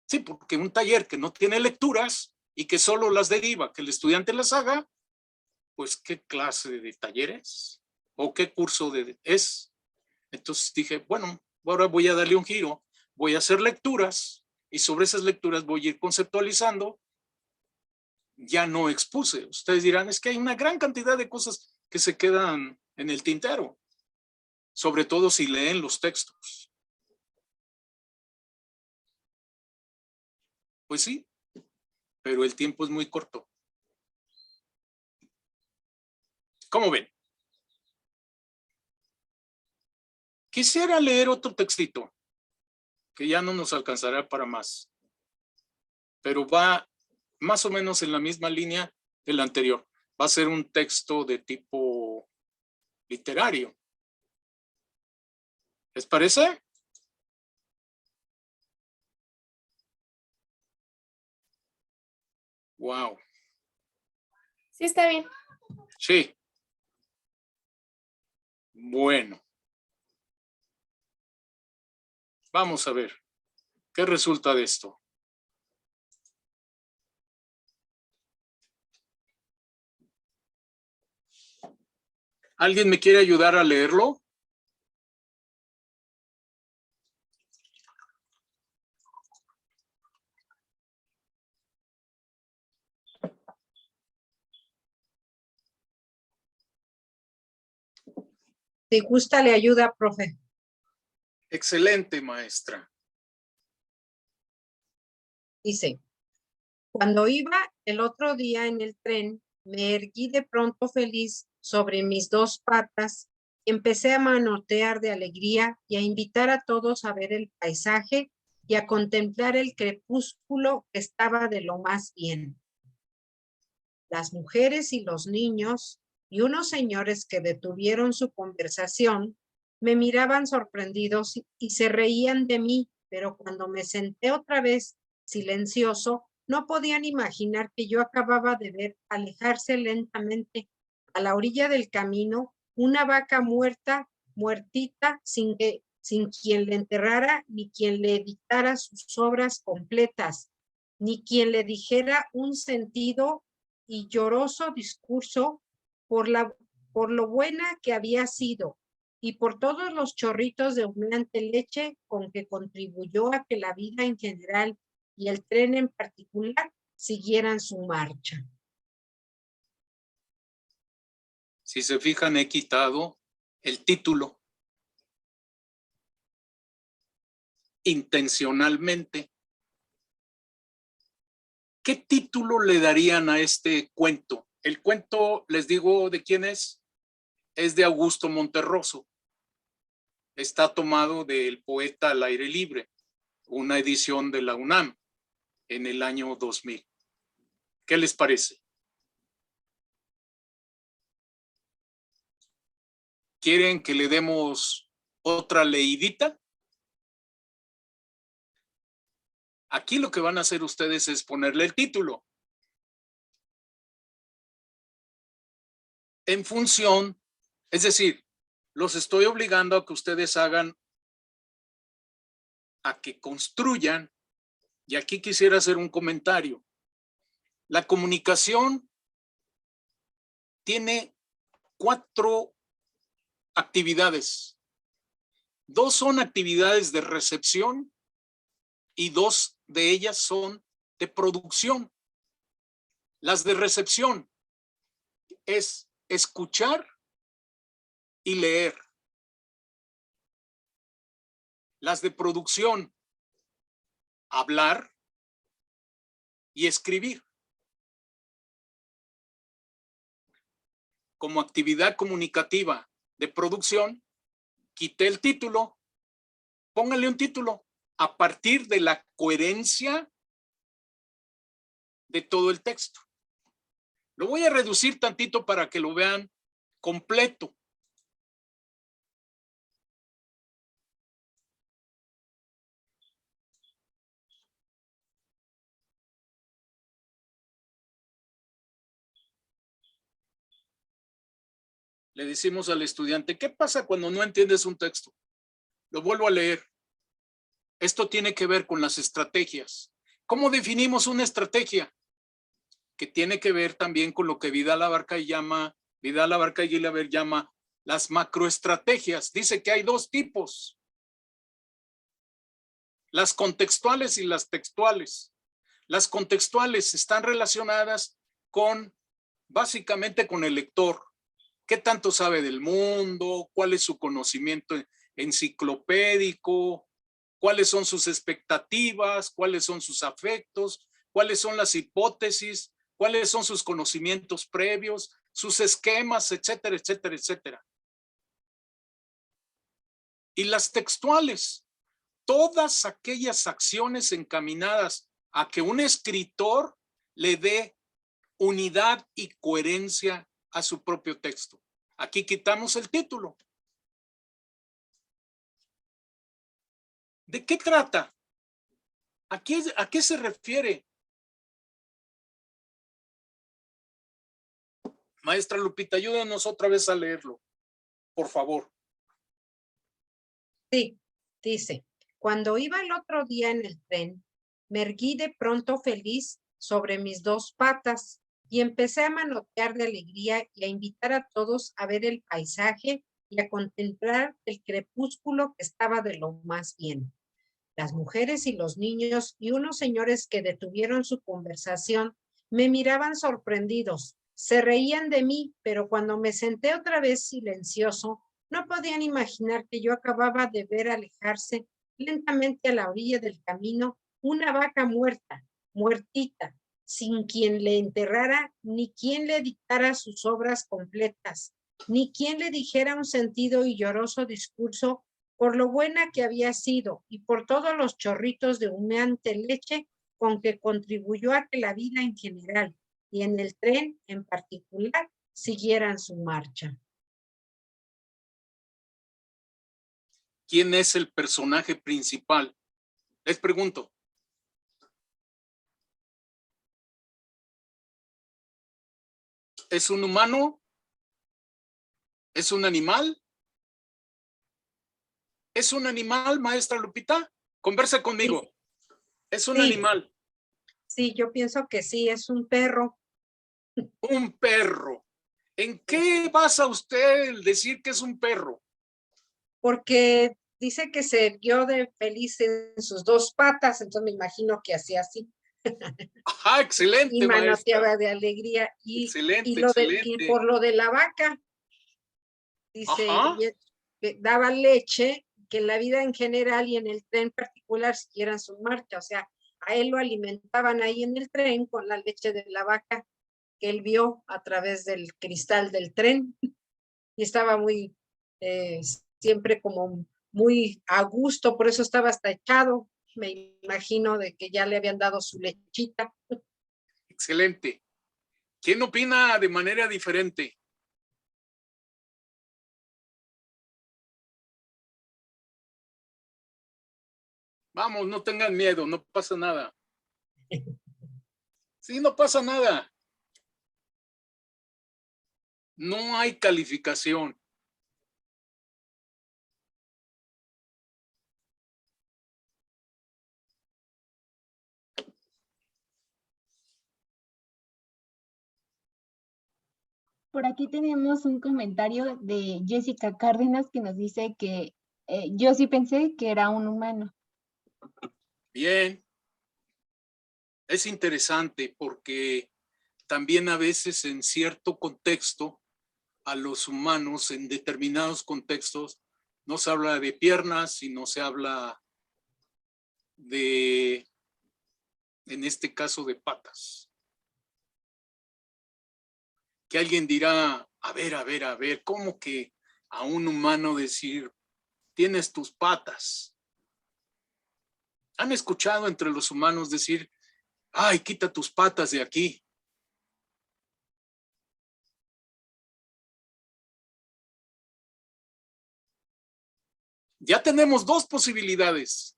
Sí, porque un taller que no tiene lecturas y que solo las deriva, que el estudiante las haga, pues ¿qué clase de taller es? ¿O qué curso es? Entonces dije, bueno, ahora voy a darle un giro, voy a hacer lecturas y sobre esas lecturas voy a ir conceptualizando. Ya no expuse. Ustedes dirán, es que hay una gran cantidad de cosas que se quedan en el tintero, sobre todo si leen los textos. Pues sí, pero el tiempo es muy corto. ¿Cómo ven? Quisiera leer otro textito, que ya no nos alcanzará para más, pero va más o menos en la misma línea del anterior. Va a ser un texto de tipo literario. ¿Les parece? Wow. Sí, está bien. Sí. Bueno. Vamos a ver. ¿Qué resulta de esto? ¿Alguien me quiere ayudar a leerlo? Si gusta, le ayuda, profe. Excelente, maestra. Dice, cuando iba el otro día en el tren, me erguí de pronto feliz sobre mis dos patas y empecé a manotear de alegría y a invitar a todos a ver el paisaje y a contemplar el crepúsculo que estaba de lo más bien. Las mujeres y los niños y unos señores que detuvieron su conversación me miraban sorprendidos y se reían de mí, pero cuando me senté otra vez silencioso, no podían imaginar que yo acababa de ver alejarse lentamente a la orilla del camino una vaca muerta, muertita, sin quien le enterrara ni quien le editara sus obras completas, ni quien le dijera un sentido y lloroso discurso por lo buena que había sido y por todos los chorritos de humeante leche con que contribuyó a que la vida en general y el tren en particular siguieran su marcha. Si se fijan, he quitado el título intencionalmente. ¿Qué título le darían a este cuento? El cuento, les digo de quién es de Augusto Monterroso. Está tomado del poeta Al aire libre, una edición de la UNAM en el año 2000. ¿Qué les parece? ¿Quieren que le demos otra leidita? Aquí lo que van a hacer ustedes es ponerle el título en función, es decir, los estoy obligando a que ustedes hagan, a que construyan, y aquí quisiera hacer un comentario. La comunicación tiene 4 actividades. 2 son actividades de recepción y 2 de ellas son de producción. Las de recepción es escuchar y leer. Las de producción, hablar y escribir. Como actividad comunicativa de producción, quité el título, póngale un título a partir de la coherencia de todo el texto. Lo voy a reducir tantito para que lo vean completo. Le decimos al estudiante, ¿qué pasa cuando no entiendes un texto? Lo vuelvo a leer. Esto tiene que ver con las estrategias. ¿Cómo definimos una estrategia? Que tiene que ver también con lo que Vidal-Abarca y Gilabert llama las macroestrategias. Dice que hay dos tipos: las contextuales y las textuales. Las contextuales están relacionadas básicamente con el lector. ¿Qué tanto sabe del mundo? ¿Cuál es su conocimiento enciclopédico? ¿Cuáles son sus expectativas? ¿Cuáles son sus afectos? ¿Cuáles son las hipótesis? ¿Cuáles son sus conocimientos previos? Sus esquemas, etcétera, etcétera, etcétera. Y las textuales, todas aquellas acciones encaminadas a que un escritor le dé unidad y coherencia a su propio texto. Aquí quitamos el título. ¿De qué trata? ¿A qué se refiere? Maestra Lupita, ayúdanos otra vez a leerlo, por favor. Sí, dice, cuando iba el otro día en el tren, me erguí de pronto feliz sobre mis dos patas y empecé a manotear de alegría y a invitar a todos a ver el paisaje y a contemplar el crepúsculo que estaba de lo más bien. Las mujeres y los niños y unos señores que detuvieron su conversación me miraban sorprendidos, se reían de mí, pero cuando me senté otra vez silencioso, no podían imaginar que yo acababa de ver alejarse lentamente a la orilla del camino una vaca muerta, muertita, sin quien le enterrara, ni quien le dictara sus obras completas, ni quien le dijera un sentido y lloroso discurso por lo buena que había sido y por todos los chorritos de humeante leche con que contribuyó a que la vida en general y en el tren en particular siguieran su marcha. ¿Quién es el personaje principal? Les pregunto. ¿Es un humano? ¿Es un animal? ¿Es un animal, maestra Lupita? Conversa conmigo. Sí. ¿Es un Sí. animal? Sí, yo pienso que sí, es un perro. Un perro. ¿En qué basa usted el decir que es un perro? Porque dice que se erguió de feliz en sus dos patas, entonces me imagino que hacía así. Ajá, excelente, Y manoteaba maestra. de alegría. Excelente, Y excelente. por lo de la vaca, dice, Ajá. que daba leche, que en la vida en general y en el tren particular siguieran su marcha. O sea, a él lo alimentaban ahí en el tren con la leche de la vaca que él vio a través del cristal del tren. Y estaba muy, siempre como muy a gusto, por eso estaba hasta echado. Me imagino de que ya le habían dado su lechita. Excelente. ¿Quién opina de manera diferente? Vamos, no tengan miedo, no pasa nada. Sí, no pasa nada. No hay calificación. Por aquí tenemos un comentario de Jessica Cárdenas que nos dice que yo sí pensé que era un humano. Bien. Es interesante porque también a veces en cierto contexto a los humanos, en determinados contextos, no se habla de piernas, sino se habla de, en este caso, de patas. Que alguien dirá, a ver, ¿cómo que a un humano decir, tienes tus patas. ¿Han escuchado entre los humanos decir, ay, quita tus patas de aquí? Ya tenemos dos posibilidades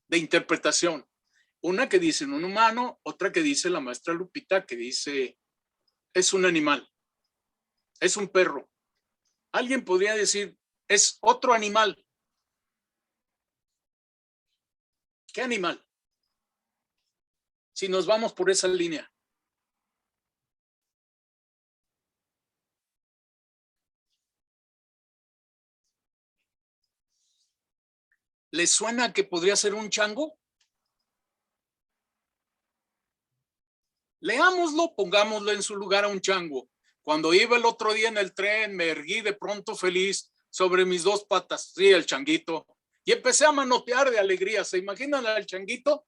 de interpretación. Una que dice un humano, otra que dice la maestra Lupita, que dice, es un animal, es un perro. Alguien podría decir, es otro animal. ¿Qué animal? Si nos vamos por esa línea. ¿Les suena que podría ser un chango? Leámoslo, pongámoslo en su lugar a un chango. Cuando iba el otro día en el tren, me erguí de pronto feliz sobre mis dos patas, sí, el changuito, y empecé a manotear de alegría. ¿Se imaginan al changuito?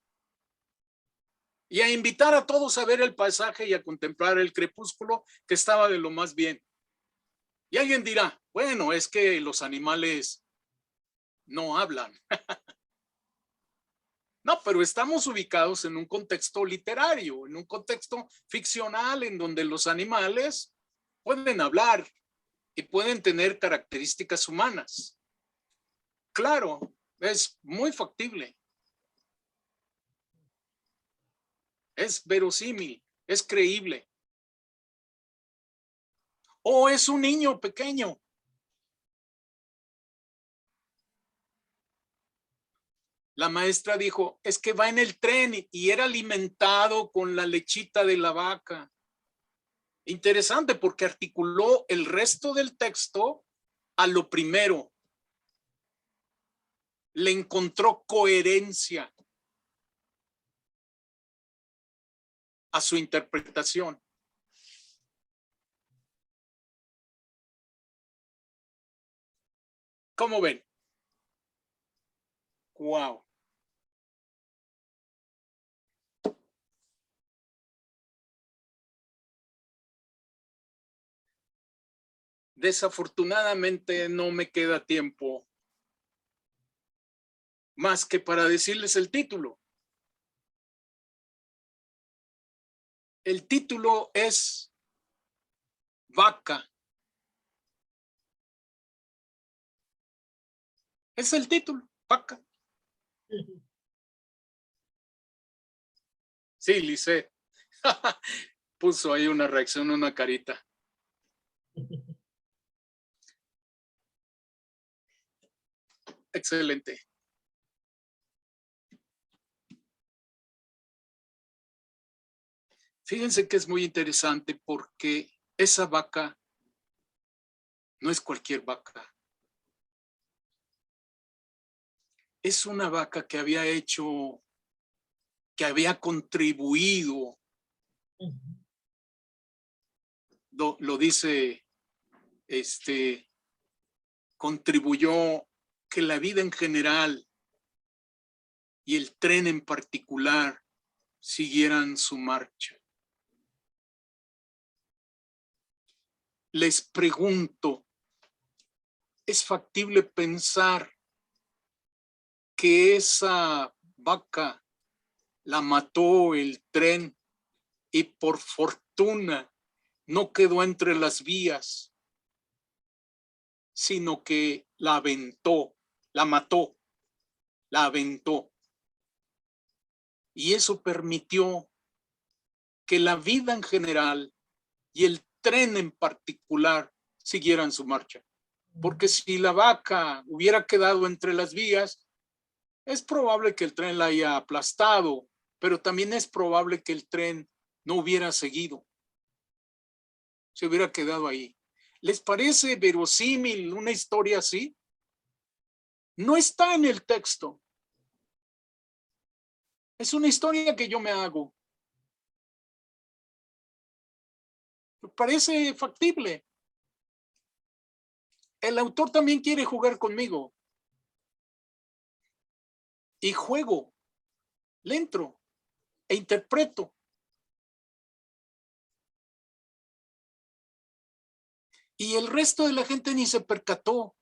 Y a invitar a todos a ver el paisaje y a contemplar el crepúsculo, que estaba de lo más bien. Y alguien dirá, bueno, es que los animales no hablan. No, pero estamos ubicados en un contexto literario, en un contexto ficcional en donde los animales pueden hablar y pueden tener características humanas. Claro, es muy factible. Es verosímil, es creíble. O es un niño pequeño. La maestra dijo, es que va en el tren y era alimentado con la lechita de la vaca. Interesante porque articuló el resto del texto a lo primero. Le encontró coherencia a su interpretación. ¿Cómo ven? Wow. Desafortunadamente no me queda tiempo más que para decirles el título. El título es Vaca. Es el título, Vaca. Sí, Lisette. Puso ahí una reacción, una carita. Excelente. Fíjense que es muy interesante porque esa vaca no es cualquier vaca. Es una vaca que había hecho, que había contribuido, lo dice, contribuyó que la vida en general y el tren en particular siguieran su marcha. Les pregunto, ¿es factible pensar que esa vaca la mató el tren y por fortuna no quedó entre las vías, sino que la aventó, la mató, la aventó? Y eso permitió que la vida en general y el tren en particular siguieran su marcha. Porque si la vaca hubiera quedado entre las vías, es probable que el tren la haya aplastado, pero también es probable que el tren no hubiera seguido. Se hubiera quedado ahí. ¿Les parece verosímil una historia así? No está en el texto. Es una historia que yo me hago. Me parece factible. El autor también quiere jugar conmigo. Y juego, le entro e interpreto. Y el resto de la gente ni se percató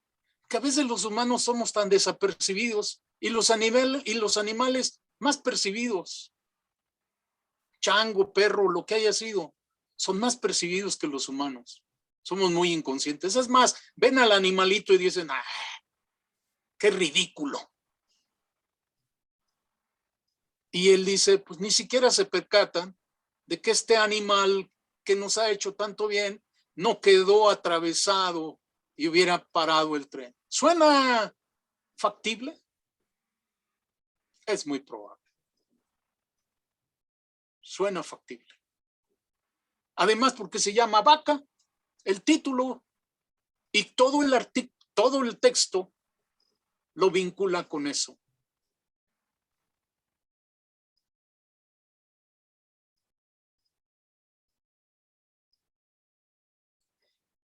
que a veces los humanos somos tan desapercibidos y los animales más percibidos. Chango, perro, lo que haya sido, son más percibidos que los humanos. Somos muy inconscientes. Es más, ven al animalito y dicen, ¡ah, qué ridículo! Y él dice, pues ni siquiera se percatan de que este animal que nos ha hecho tanto bien no quedó atravesado y hubiera parado el tren. ¿Suena factible? Es muy probable. Suena factible. Además, porque se llama vaca, el título y todo el texto lo vincula con eso.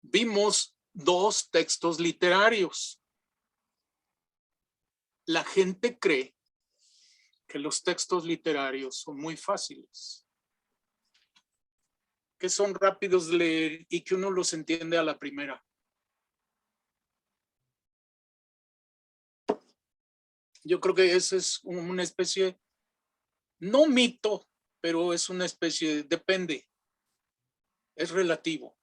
Vimos dos textos literarios. La gente cree que los textos literarios son muy fáciles, que son rápidos de leer y que uno los entiende a la primera. Yo creo que esa es una especie, no mito, pero es una especie, depende, es relativo.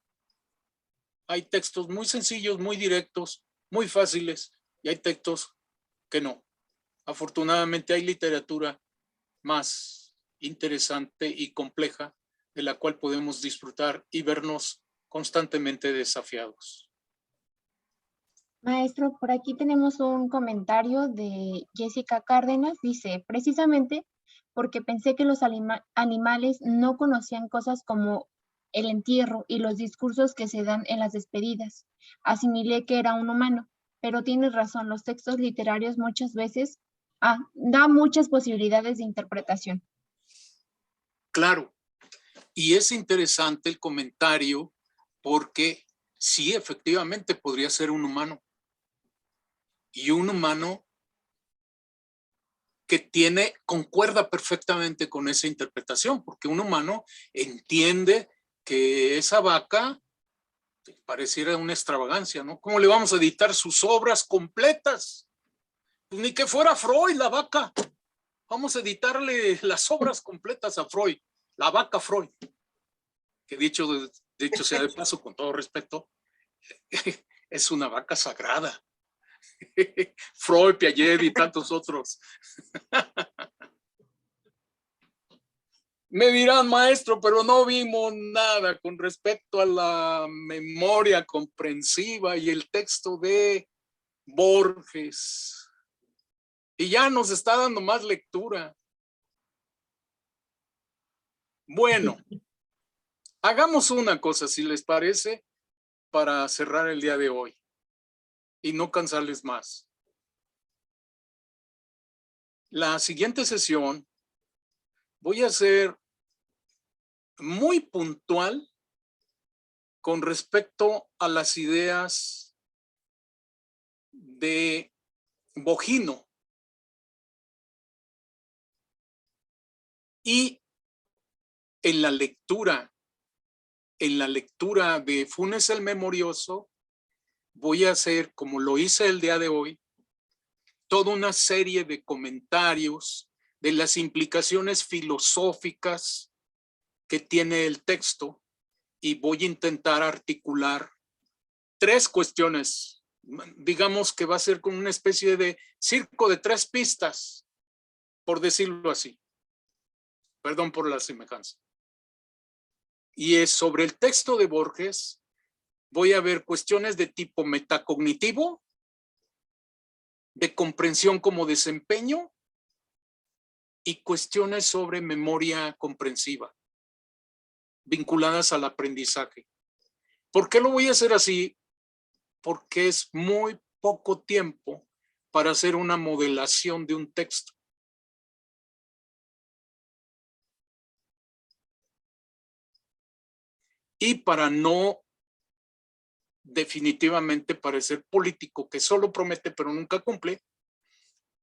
Hay textos muy sencillos, muy directos, muy fáciles, y hay textos que no. Afortunadamente hay literatura más interesante y compleja de la cual podemos disfrutar y vernos constantemente desafiados. Maestro, por aquí tenemos un comentario de Jessica Cárdenas. Dice, precisamente porque pensé que los animales no conocían cosas como el entierro y los discursos que se dan en las despedidas. Asimilé que era un humano, pero tienes razón, los textos literarios muchas veces da muchas posibilidades de interpretación. Claro, y es interesante el comentario porque sí, efectivamente podría ser un humano. Y un humano que concuerda perfectamente con esa interpretación, porque un humano entiende que esa vaca pareciera una extravagancia, ¿no? ¿Cómo le vamos a editar sus obras completas? Pues ni que fuera Freud, la vaca. Vamos a editarle las obras completas a Freud, la vaca Freud. Que dicho sea de paso, con todo respeto, es una vaca sagrada. Freud, Piaget y tantos otros. Me dirán, maestro, pero no vimos nada con respecto a la memoria comprensiva y el texto de Borges. Y ya nos está dando más lectura. Bueno, hagamos una cosa, si les parece, para cerrar el día de hoy y no cansarles más. La siguiente sesión voy a ser muy puntual con respecto a las ideas de Bojino y en la lectura de Funes el Memorioso voy a hacer, como lo hice el día de hoy, toda una serie de comentarios de las implicaciones filosóficas que tiene el texto y voy a intentar articular 3 cuestiones. Digamos que va a ser como una especie de circo de 3 pistas, por decirlo así. Perdón por la semejanza. Y es sobre el texto de Borges, voy a ver cuestiones de tipo metacognitivo, de comprensión como desempeño y cuestiones sobre memoria comprensiva vinculadas al aprendizaje. ¿Por qué lo voy a hacer así? Porque es muy poco tiempo para hacer una modelación de un texto. Y para no definitivamente parecer político que solo promete pero nunca cumple,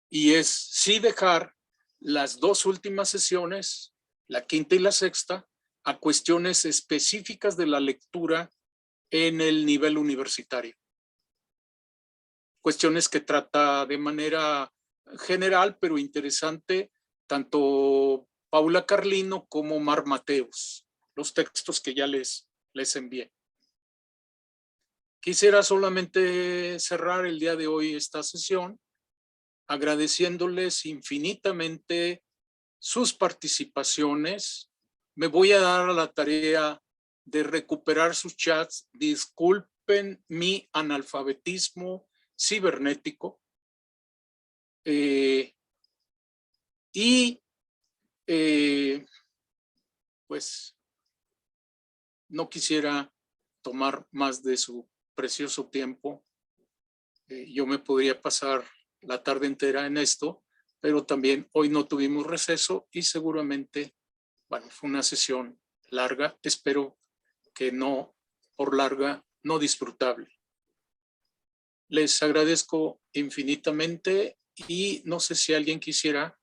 y es sí dejar las 2 últimas sesiones, la quinta y la sexta, a cuestiones específicas de la lectura en el nivel universitario. Cuestiones que trata de manera general, pero interesante, tanto Paula Carlino como Mar Mateos, los textos que ya les envié. Quisiera solamente cerrar el día de hoy esta sesión agradeciéndoles infinitamente sus participaciones. Me voy a dar a la tarea de recuperar sus chats. Disculpen mi analfabetismo cibernético. Pues no quisiera tomar más de su precioso tiempo. Yo me podría pasar la tarde entera en esto, pero también hoy no tuvimos receso y seguramente, bueno, fue una sesión larga. Espero que no por larga, no disfrutable. Les agradezco infinitamente y no sé si alguien quisiera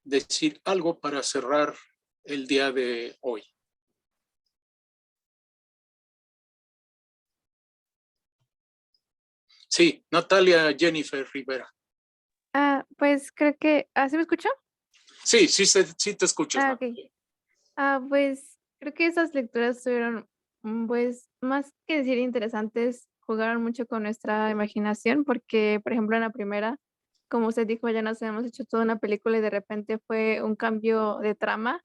decir algo para cerrar el día de hoy. Sí, Natalia Jennifer Rivera. Pues creo que... ¿sí me escuchó? Sí, sí te escuchas. Ok. Pues creo que esas lecturas estuvieron, pues, más que decir interesantes, jugaron mucho con nuestra imaginación, porque, por ejemplo, en la primera, como usted dijo, ya nos habíamos hecho toda una película y de repente fue un cambio de trama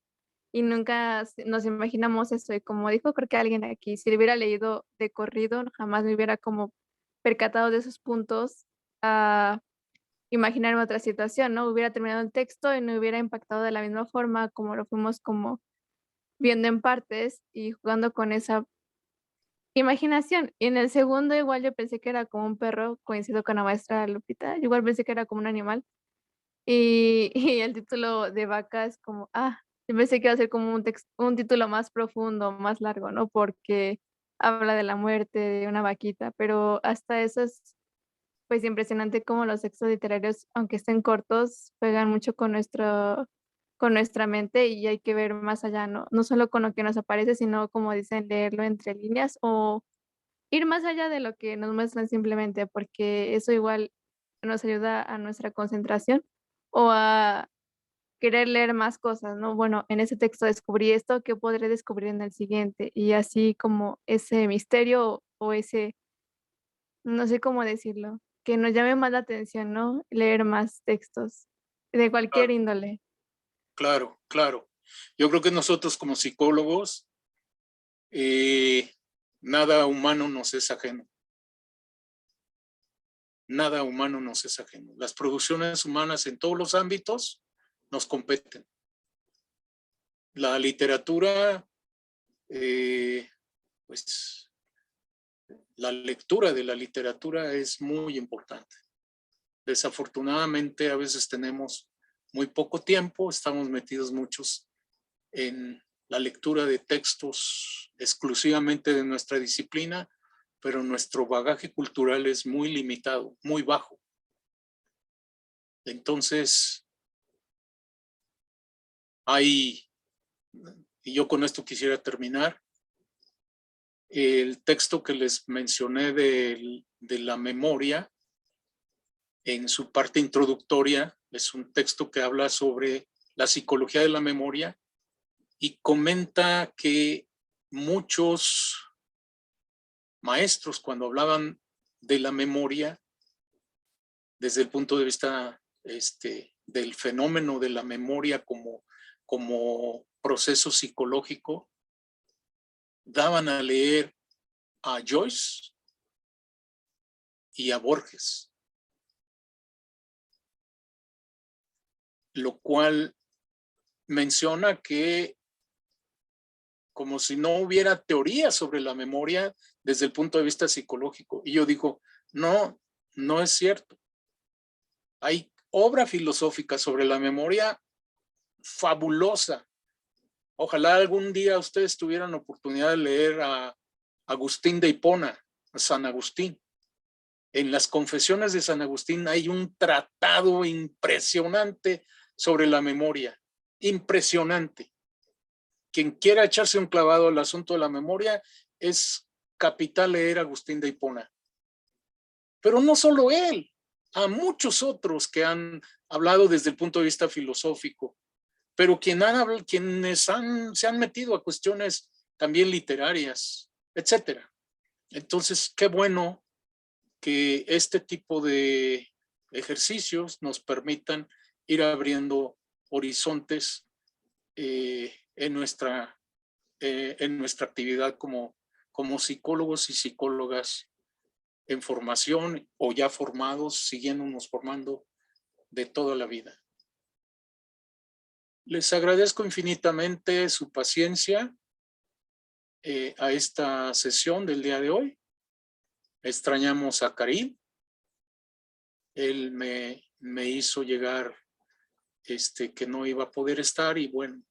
y nunca nos imaginamos eso. Y como dijo, creo que alguien aquí, si lo hubiera leído de corrido, jamás me hubiera como percatado de esos puntos a imaginarme otra situación, ¿no? Hubiera terminado el texto y no hubiera impactado de la misma forma como lo fuimos como viendo en partes y jugando con esa imaginación. Y en el segundo igual yo pensé que era como un perro, coincido con la maestra Lupita, yo igual pensé que era como un animal. Y el título de vaca es como, yo pensé que iba a ser como un título más profundo, más largo, ¿no? Porque habla de la muerte de una vaquita, pero hasta eso es pues impresionante cómo los textos literarios, aunque estén cortos, juegan mucho con nuestra mente y hay que ver más allá, ¿no? No solo con lo que nos aparece, sino como dicen, leerlo entre líneas o ir más allá de lo que nos muestran simplemente, porque eso igual nos ayuda a nuestra concentración o a querer leer más cosas, ¿no? Bueno, en ese texto descubrí esto, ¿qué podré descubrir en el siguiente? Y así como ese misterio o ese, no sé cómo decirlo, que nos llame más la atención, ¿no? Leer más textos de cualquier índole. Claro, claro. Yo creo que nosotros como psicólogos, nada humano nos es ajeno. Nada humano nos es ajeno. Las producciones humanas en todos los ámbitos nos competen. La literatura, pues la lectura de la literatura es muy importante. Desafortunadamente a veces tenemos muy poco tiempo, estamos metidos muchos en la lectura de textos exclusivamente de nuestra disciplina, pero nuestro bagaje cultural es muy limitado, muy bajo. Entonces, y yo con esto quisiera terminar, el texto que les mencioné de la memoria, en su parte introductoria, es un texto que habla sobre la psicología de la memoria y comenta que muchos maestros, cuando hablaban de la memoria, desde el punto de vista del fenómeno de la memoria como proceso psicológico, daban a leer a Joyce y a Borges, lo cual menciona que como si no hubiera teoría sobre la memoria desde el punto de vista psicológico. Y yo digo, no, no es cierto. Hay obra filosófica sobre la memoria fabulosa. Ojalá algún día ustedes tuvieran oportunidad de leer a Agustín de Hipona, a San Agustín. En las Confesiones de San Agustín hay un tratado impresionante sobre la memoria. Impresionante. Quien quiera echarse un clavado al asunto de la memoria es capital leer a Agustín de Hipona. Pero no solo él, a muchos otros que han hablado desde el punto de vista filosófico, pero quienes se han metido a cuestiones también literarias, etcétera. Entonces, qué bueno que este tipo de ejercicios nos permitan ir abriendo horizontes en nuestra actividad como psicólogos y psicólogas en formación o ya formados, siguiéndonos formando de toda la vida. Les agradezco infinitamente su paciencia a esta sesión del día de hoy. Extrañamos a Karim. Él me hizo llegar que no iba a poder estar y bueno,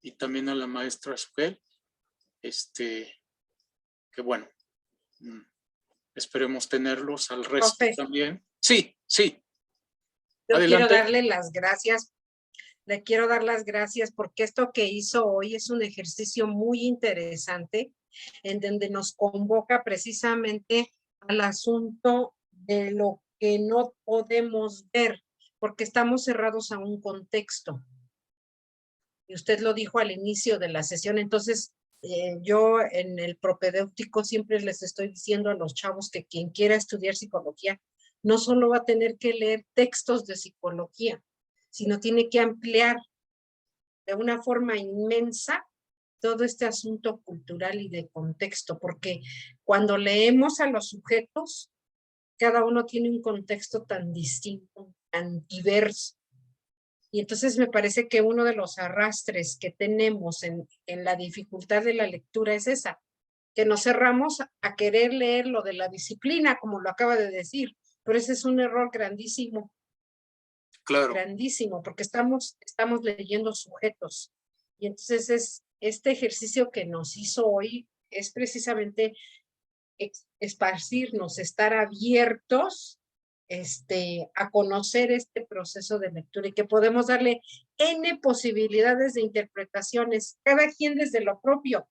y también a la maestra Sugel, que bueno, esperemos tenerlos al resto Profe. también. Sí, sí. Yo Adelante. quiero darle las gracias. Le quiero dar las gracias porque esto que hizo hoy es un ejercicio muy interesante en donde nos convoca precisamente al asunto de lo que no podemos ver porque estamos cerrados a un contexto. Y usted lo dijo al inicio de la sesión, entonces yo en el propedéutico siempre les estoy diciendo a los chavos que quien quiera estudiar psicología no solo va a tener que leer textos de psicología, sino tiene que ampliar de una forma inmensa todo este asunto cultural y de contexto, porque cuando leemos a los sujetos, cada uno tiene un contexto tan distinto, tan diverso. Y entonces me parece que uno de los arrastres que tenemos en la dificultad de la lectura es esa, que nos cerramos a querer leer lo de la disciplina, como lo acaba de decir, pero ese es un error grandísimo. Claro. Grandísimo, porque estamos leyendo sujetos. Y entonces este ejercicio que nos hizo hoy es precisamente esparcirnos, estar abiertos a conocer este proceso de lectura y que podemos darle N posibilidades de interpretaciones, cada quien desde lo propio.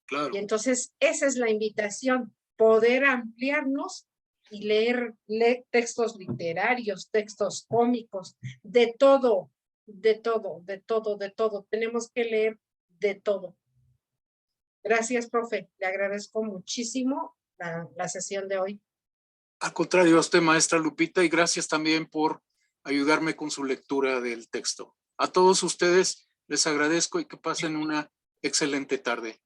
Claro. Y entonces esa es la invitación, poder ampliarnos y leer textos literarios, textos cómicos, de todo, de todo, de todo, de todo. Tenemos que leer de todo. Gracias, profe. Le agradezco muchísimo la sesión de hoy. Al contrario, a usted, maestra Lupita, y gracias también por ayudarme con su lectura del texto. A todos ustedes les agradezco y que pasen una excelente tarde.